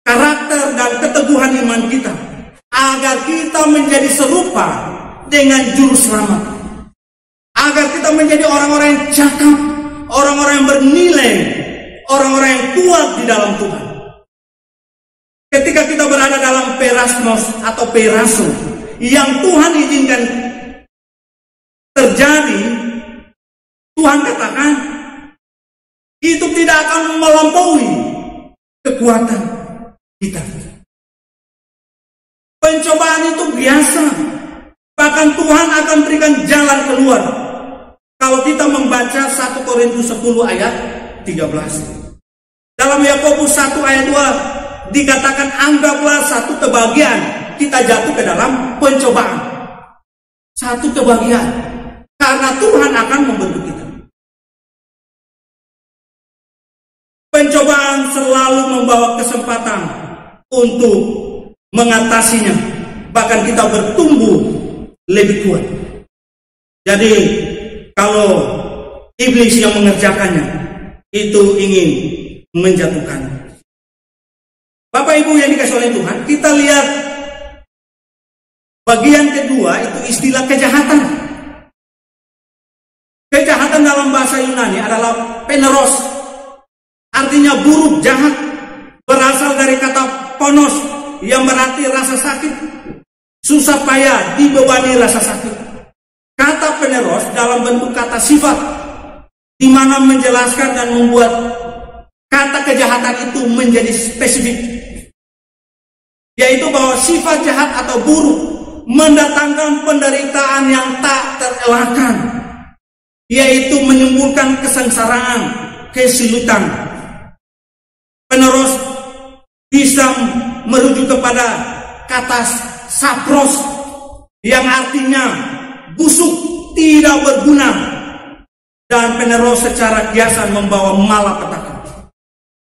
karakter dan keteguhan iman kita agar kita menjadi serupa dengan juru selamat, agar kita menjadi orang-orang yang cakap, orang-orang yang bernilai, orang-orang yang kuat di dalam Tuhan. Ketika kita berada dalam perasmos atau peraso yang Tuhan izinkan terjadi, Tuhan katakan itu tidak akan melampaui kekuatan kita. Pencobaan itu biasa, bahkan Tuhan akan berikan jalan keluar. Kalau kita membaca 1 Korintus 10 ayat 13, dalam Yakobus 1 ayat 2 dikatakan, anggaplah satu kebahagiaan kita jatuh ke dalam pencobaan. Satu kebahagiaan, karena Tuhan akan membentuk kita. Pencobaan selalu membawa kesempatan untuk mengatasinya, bahkan kita bertumbuh lebih kuat. Jadi kalau iblis yang mengerjakannya itu ingin menjatuhkan. Bapak Ibu yang dikasih oleh Tuhan, kita lihat bagian kedua, itu istilah kejahatan. Kejahatan dalam bahasa Yunani adalah peneros, artinya buruk, jahat, berasal dari kata ponos yang berarti rasa sakit, susah payah, dibebani rasa sakit. Kata peneros dalam bentuk kata sifat, di mana menjelaskan dan membuat kata kejahatan itu menjadi spesifik, yaitu bahwa sifat jahat atau buruk mendatangkan penderitaan yang tak terelakkan, yaitu menimbulkan kesengsaraan, kesulitan. Peneros bisa merujuk kepada kata sapros yang artinya busuk, tidak berguna, dan peneros secara kiasan membawa malapetaka.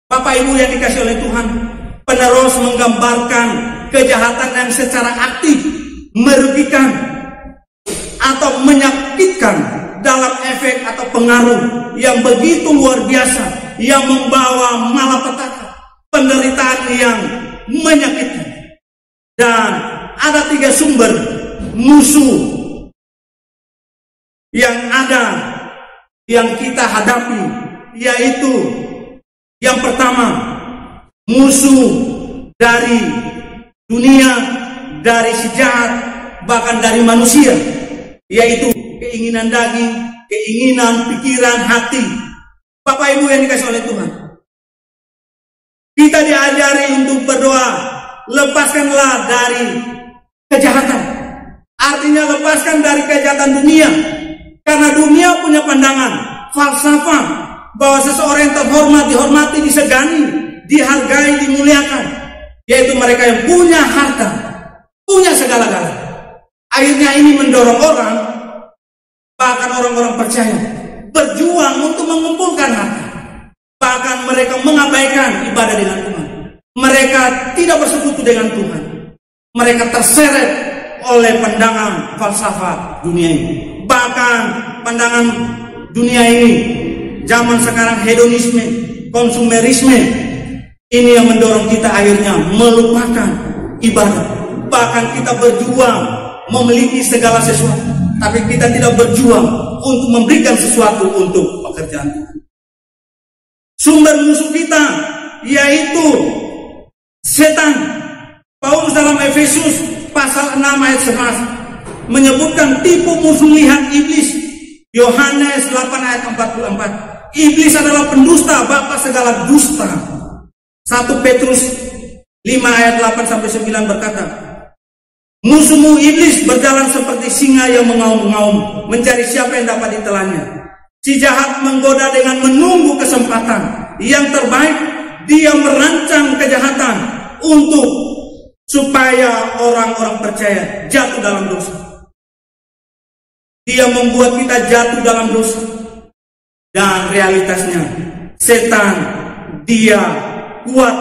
Bapak Ibu yang dikasih oleh Tuhan, peneros menggambarkan kejahatan yang secara aktif merugikan atau menyakitkan dalam efek atau pengaruh yang begitu luar biasa, yang membawa malapetaka, penderitaan yang menyakitkan. Dan ada 3 sumber musuh yang ada, yang kita hadapi, yaitu yang pertama, musuh dari dunia, dari si jahat, bahkan dari manusia, yaitu keinginan daging, keinginan, pikiran, hati. Bapak Ibu yang dikasih oleh Tuhan, kita diajari untuk berdoa, lepaskanlah dari kejahatan. Artinya lepaskan dari kejahatan dunia, karena dunia punya pandangan, falsafah, bahwa seseorang yang terhormat dihormati, disegani, dihargai, dimuliakan, yaitu mereka yang punya harta, punya segala-galanya. Akhirnya ini mendorong orang, bahkan orang-orang percaya, berjuang untuk mengumpulkan harta. Bahkan mereka mengabaikan ibadah dengan Tuhan. Mereka tidak bersekutu dengan Tuhan. Mereka terseret oleh pandangan falsafah dunia ini. Bahkan pandangan dunia ini, zaman sekarang hedonisme, konsumerisme, ini yang mendorong kita akhirnya melupakan ibadah. Bahkan kita berjuang memiliki segala sesuatu, tapi kita tidak berjuang untuk memberikan sesuatu untuk pekerjaan Tuhan. Sumber musuh kita yaitu setan. Paulus dalam Efesus pasal 6 ayat 11 menyebutkan tipu muslihat iblis. Yohanes 8 ayat 44. Iblis adalah pendusta, bapa segala dusta. 1 Petrus 5 ayat 8 sampai 9 berkata, musuhmu iblis berjalan seperti singa yang mengaum-ngaum, mencari siapa yang dapat ditelannya. Si jahat menggoda dengan menunggu kesempatan yang terbaik. Dia merancang kejahatan untuk supaya orang-orang percaya jatuh dalam dosa. Dia membuat kita jatuh dalam dosa. Dan realitasnya, setan dia kuat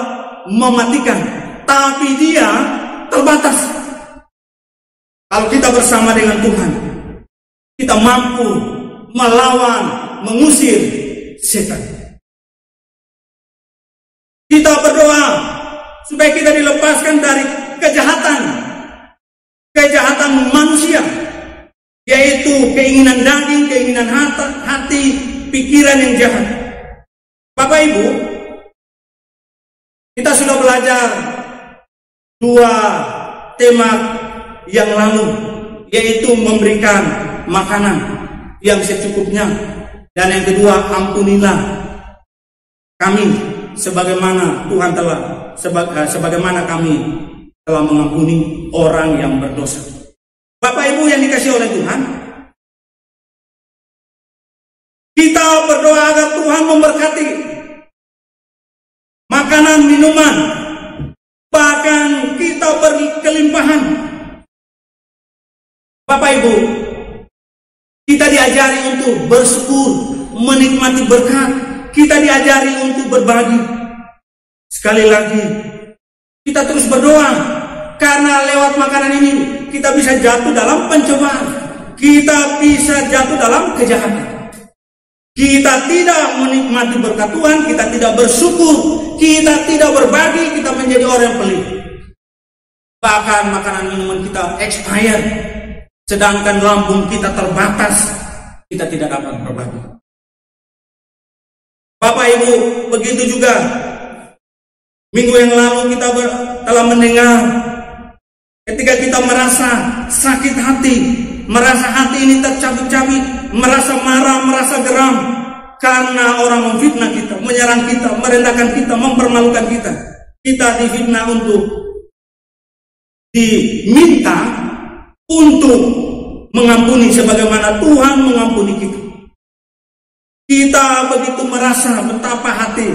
mematikan, tapi dia terbatas. Kalau kita bersama dengan Tuhan, kita mampu melawan, mengusir setan. Kita berdoa supaya kita dilepaskan dari kejahatan manusia, yaitu keinginan daging, keinginan hati, pikiran yang jahat. Bapak Ibu, kita sudah belajar 2 tema yang lalu, yaitu memberikan makanan yang secukupnya, dan yang kedua, ampunilah kami sebagaimana Tuhan sebagaimana kami telah mengampuni orang yang berdosa. Bapak Ibu yang dikasihi oleh Tuhan, kita berdoa agar Tuhan memberkati makanan, minuman, bahkan kita berkelimpahan. Bapak Ibu, kita diajari untuk bersyukur, menikmati berkat. Kita diajari untuk berbagi. Sekali lagi, kita terus berdoa, karena lewat makanan ini kita bisa jatuh dalam pencobaan, kita bisa jatuh dalam kejahatan. Kita tidak menikmati berkat Tuhan, kita tidak bersyukur, kita tidak berbagi, kita menjadi orang yang pelit. Bahkan makanan minuman kita expired, sedangkan lambung kita terbatas, kita tidak dapat berbagi. Bapak Ibu, begitu juga minggu yang lalu kita telah mendengar ketika kita merasa sakit hati, merasa hati ini tercabik-cabik, merasa marah, merasa geram karena orang memfitnah kita, menyerang kita, merendahkan kita, mempermalukan kita. Kita difitnah untuk diminta untuk mengampuni sebagaimana Tuhan mengampuni kita. Kita begitu merasa betapa hati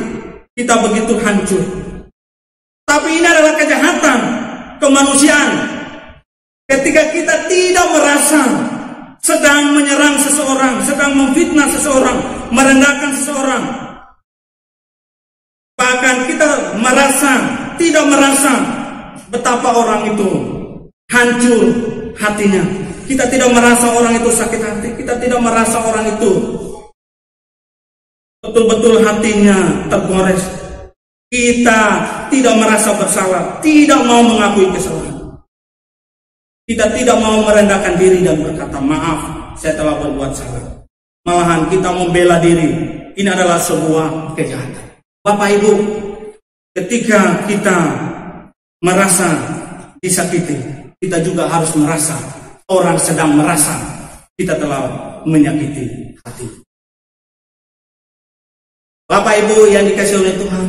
kita begitu hancur. Tapi ini adalah kejahatan kemanusiaan. Ketika kita tidak merasa sedang menyerang seseorang, sedang memfitnah seseorang, merendahkan seseorang, bahkan kita tidak merasa betapa orang itu hancur hatinya. Kita tidak merasa orang itu sakit hati. Kita tidak merasa orang itu betul-betul hatinya tergores. Kita tidak merasa bersalah, tidak mau mengakui kesalahan. Kita tidak mau merendahkan diri dan berkata, maaf, saya telah berbuat salah. Malahan kita membela diri. Ini adalah sebuah kejahatan. Bapak Ibu, ketika kita merasa disakiti, kita juga harus merasa orang sedang merasa kita telah menyakiti hati. Bapak Ibu yang dikasihi oleh Tuhan,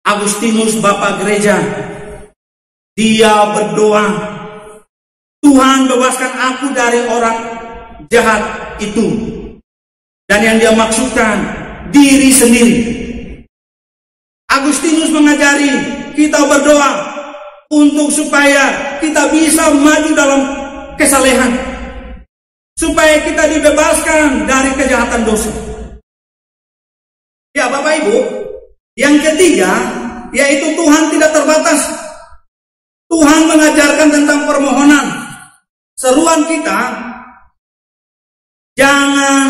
Agustinus Bapak Gereja, dia berdoa, Tuhan bebaskan aku dari orang jahat itu. Dan yang dia maksudkan diri sendiri. Agustinus mengajari kita berdoa untuk supaya kita bisa maju dalam kesalehan, supaya kita dibebaskan dari kejahatan dosa. Ya Bapak Ibu, yang ketiga yaitu Tuhan tidak terbatas. Tuhan mengajarkan tentang permohonan. Seruan kita, jangan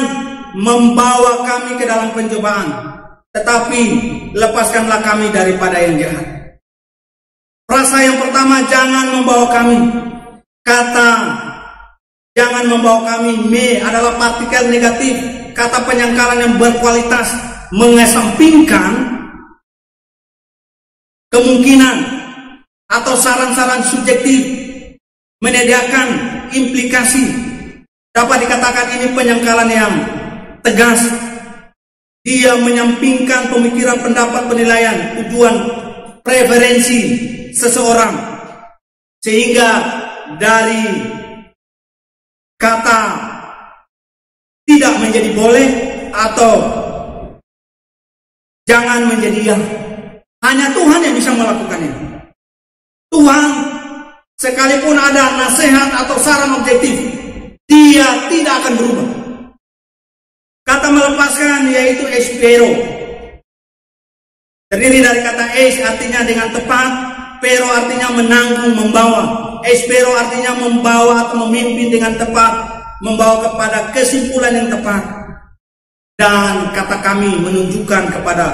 membawa kami ke dalam pencobaan, tetapi lepaskanlah kami daripada yang jahat. Frasa yang pertama, jangan membawa kami. Kata jangan membawa kami, me, adalah partikel negatif, kata penyangkalan yang berkualitas, mengesampingkan kemungkinan atau saran-saran subjektif, menyediakan implikasi. Dapat dikatakan ini penyangkalan yang tegas. Dia menyampingkan pemikiran, pendapat, penilaian, tujuan, preferensi seseorang, sehingga dari kata tidak menjadi boleh atau jangan menjadi yang. Hanya Tuhan yang bisa melakukan ini. Tuhan, sekalipun ada nasihat atau saran objektif, dia tidak akan berubah. Kata melepaskan yaitu espero, terdiri dari kata es artinya dengan tepat, pero artinya menanggung, membawa. Espero artinya membawa atau memimpin dengan tepat, membawa kepada kesimpulan yang tepat. Dan kata kami menunjukkan kepada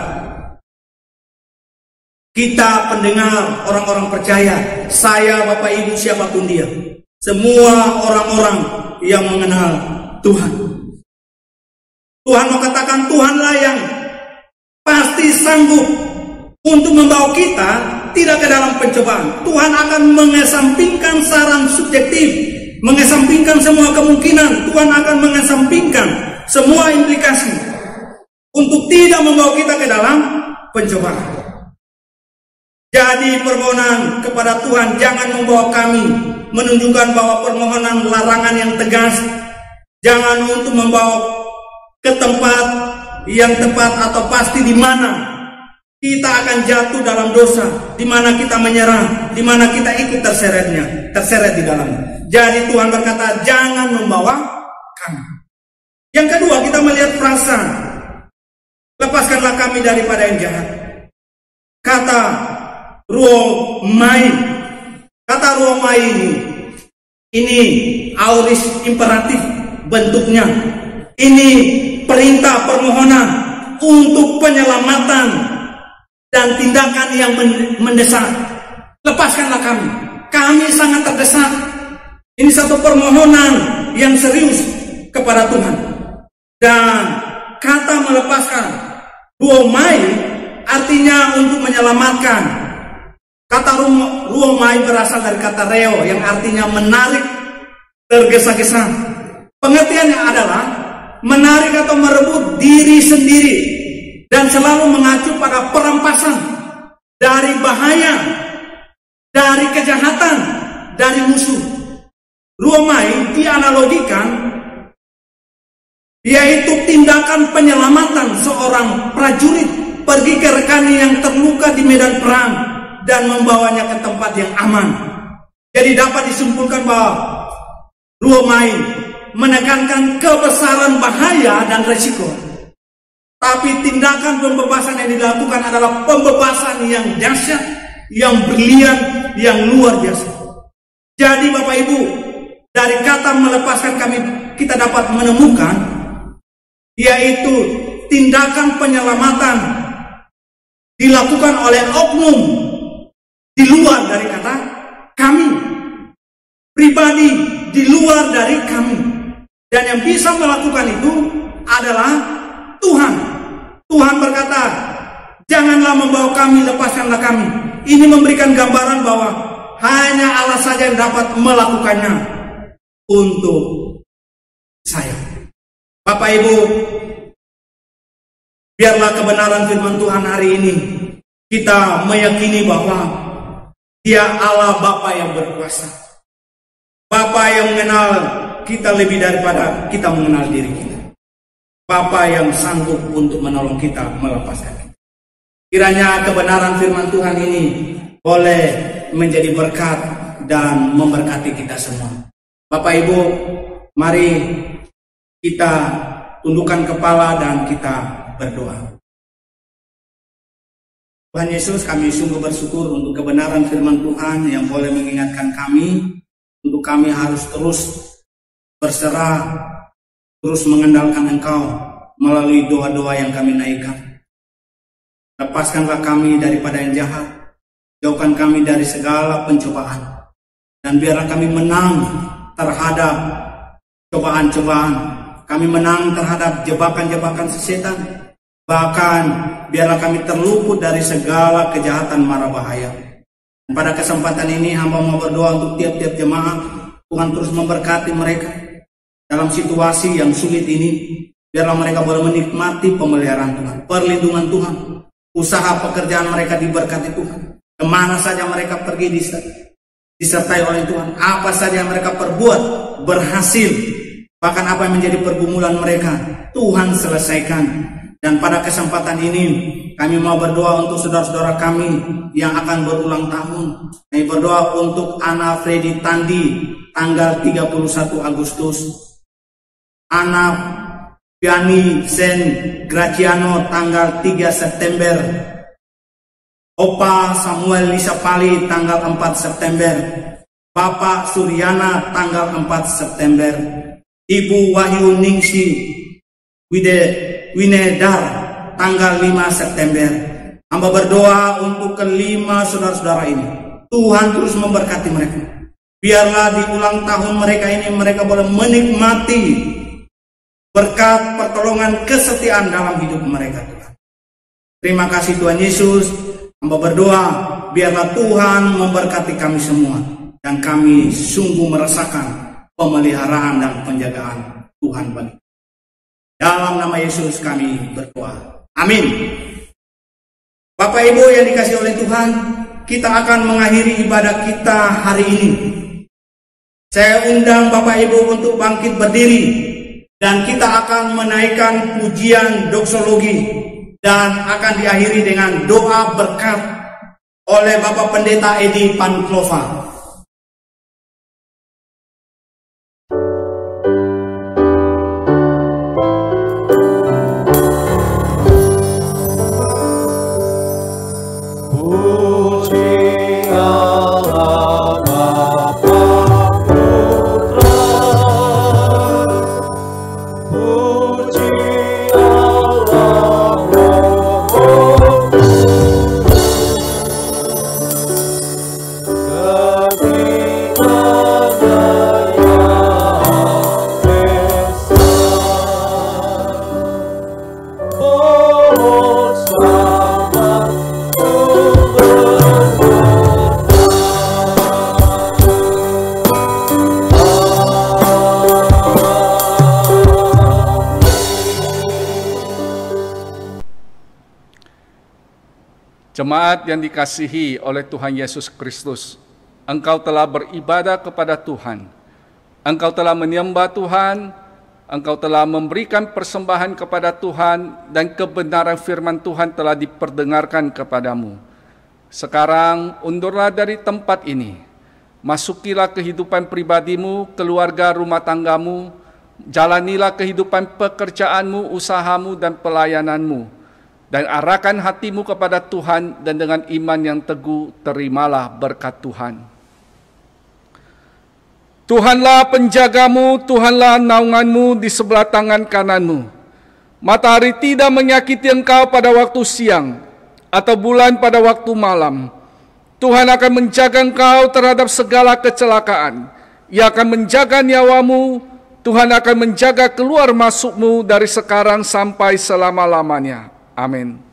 kita pendengar, orang-orang percaya, saya, Bapak Ibu, siapapun dia, semua orang-orang yang mengenal Tuhan. Tuhan mau katakan, Tuhanlah yang pasti sanggup untuk membawa kita tidak ke dalam pencobaan. Tuhan akan mengesampingkan saran subjektif, mengesampingkan semua kemungkinan. Tuhan akan mengesampingkan semua implikasi untuk tidak membawa kita ke dalam pencobaan. Jadi permohonan kepada Tuhan jangan membawa kami menunjukkan bahwa permohonan larangan yang tegas. Jangan untuk membawa ke tempat yang tepat atau pasti di mana kita akan jatuh dalam dosa, di mana kita menyerah, di mana kita ikut terseret di dalamnya. Jadi Tuhan berkata, jangan membawa kami. Yang kedua, kita melihat frasa, lepaskanlah kami daripada yang jahat. Kata ruomai, kata ruomai ini auris imperatif bentuknya. Ini perintah permohonan untuk penyelamatan dan tindakan yang mendesak. Lepaskanlah kami. Kami sangat terdesak. Ini satu permohonan yang serius kepada Tuhan. Dan kata melepaskan, ruomai, artinya untuk menyelamatkan. Kata ruomai berasal dari kata reo yang artinya menarik, tergesa-gesa. Pengertiannya adalah menarik atau merebut diri sendiri dan selalu mengacu pada perampasan dari bahaya, dari kejahatan, dari musuh. Ruomai dianalogikan yaitu tindakan penyelamatan seorang prajurit pergi ke rekannya yang terluka di medan perang dan membawanya ke tempat yang aman. Jadi dapat disimpulkan bahwa ruomai menekankan kebesaran bahaya dan resiko. Tapi tindakan pembebasan yang dilakukan adalah pembebasan yang dahsyat, yang brilian, yang luar biasa. Jadi Bapak Ibu, dari kata melepaskan kami kita dapat menemukan yaitu tindakan penyelamatan dilakukan oleh oknum di luar dari kata kami, pribadi di luar dari kami. Dan yang bisa melakukan itu adalah Tuhan. Tuhan berkata, janganlah membawa kami, lepaskanlah kami. Ini memberikan gambaran bahwa hanya Allah saja yang dapat melakukannya untuk saya. Bapak Ibu, biarlah kebenaran firman Tuhan hari ini kita meyakini bahwa Dia Allah Bapa yang berkuasa. Bapa yang mengenal kita lebih daripada kita mengenal diri kita. Bapa yang sanggup untuk menolong kita, melepaskan kita. Kiranya kebenaran firman Tuhan ini boleh menjadi berkat dan memberkati kita semua. Bapak Ibu, mari kita tundukkan kepala dan kita berdoa. Tuhan Yesus, kami sungguh bersyukur untuk kebenaran firman Tuhan yang boleh mengingatkan kami untuk kami harus terus berserah, terus mengandalkan Engkau melalui doa-doa yang kami naikkan. Lepaskanlah kami daripada yang jahat, jauhkan kami dari segala pencobaan, dan biarlah kami menang terhadap cobaan-cobaan. Kami menang terhadap jebakan-jebakan setan. Bahkan biarlah kami terluput dari segala kejahatan mara bahaya. Dan pada kesempatan ini hamba mau berdoa untuk tiap-tiap jemaat. Tuhan terus memberkati mereka dalam situasi yang sulit ini. Biarlah mereka boleh menikmati pemeliharaan Tuhan, perlindungan Tuhan. Usaha pekerjaan mereka diberkati Tuhan. Kemana saja mereka pergi disertai oleh Tuhan. Apa saja yang mereka perbuat berhasil. Bahkan apa yang menjadi pergumulan mereka, Tuhan selesaikan. Dan pada kesempatan ini kami mau berdoa untuk saudara-saudara kami yang akan berulang tahun. Kami berdoa untuk Ana Freddy Tandi tanggal 31 Agustus. Ana Piani Sen Graciano tanggal 3 September. Opa Samuel Lisapali tanggal 4 September. Bapak Suryana tanggal 4 September. Ibu Wahyu Ningsi Winedar tanggal 5 September. Hamba berdoa untuk kelima saudara-saudara ini. Tuhan terus memberkati mereka. Biarlah di ulang tahun mereka ini mereka boleh menikmati berkat pertolongan kesetiaan dalam hidup mereka, Tuhan. Terima kasih Tuhan Yesus. Hamba berdoa biarlah Tuhan memberkati kami semua. Dan kami sungguh merasakan pemeliharaan dan penjagaan Tuhan bagi. Dalam nama Yesus kami berdoa. Amin. Bapak Ibu yang dikasihi oleh Tuhan, kita akan mengakhiri ibadah kita hari ini. Saya undang Bapak Ibu untuk bangkit berdiri dan kita akan menaikkan pujian doksologi dan akan diakhiri dengan doa berkat oleh Bapak Pendeta Edi Panklova. Jemaat yang dikasihi oleh Tuhan Yesus Kristus, engkau telah beribadah kepada Tuhan, engkau telah menyembah Tuhan, engkau telah memberikan persembahan kepada Tuhan, dan kebenaran firman Tuhan telah diperdengarkan kepadamu. Sekarang undurlah dari tempat ini, masukilah kehidupan pribadimu, keluarga rumah tanggamu, jalanilah kehidupan pekerjaanmu, usahamu, dan pelayananmu. Dan arahkan hatimu kepada Tuhan dan dengan iman yang teguh terimalah berkat Tuhan. Tuhanlah penjagamu, Tuhanlah naunganmu di sebelah tangan kananmu. Matahari tidak menyakiti engkau pada waktu siang, atau bulan pada waktu malam. Tuhan akan menjaga engkau terhadap segala kecelakaan. Ia akan menjaga nyawamu, Tuhan akan menjaga keluar masukmu dari sekarang sampai selama-lamanya. Amin.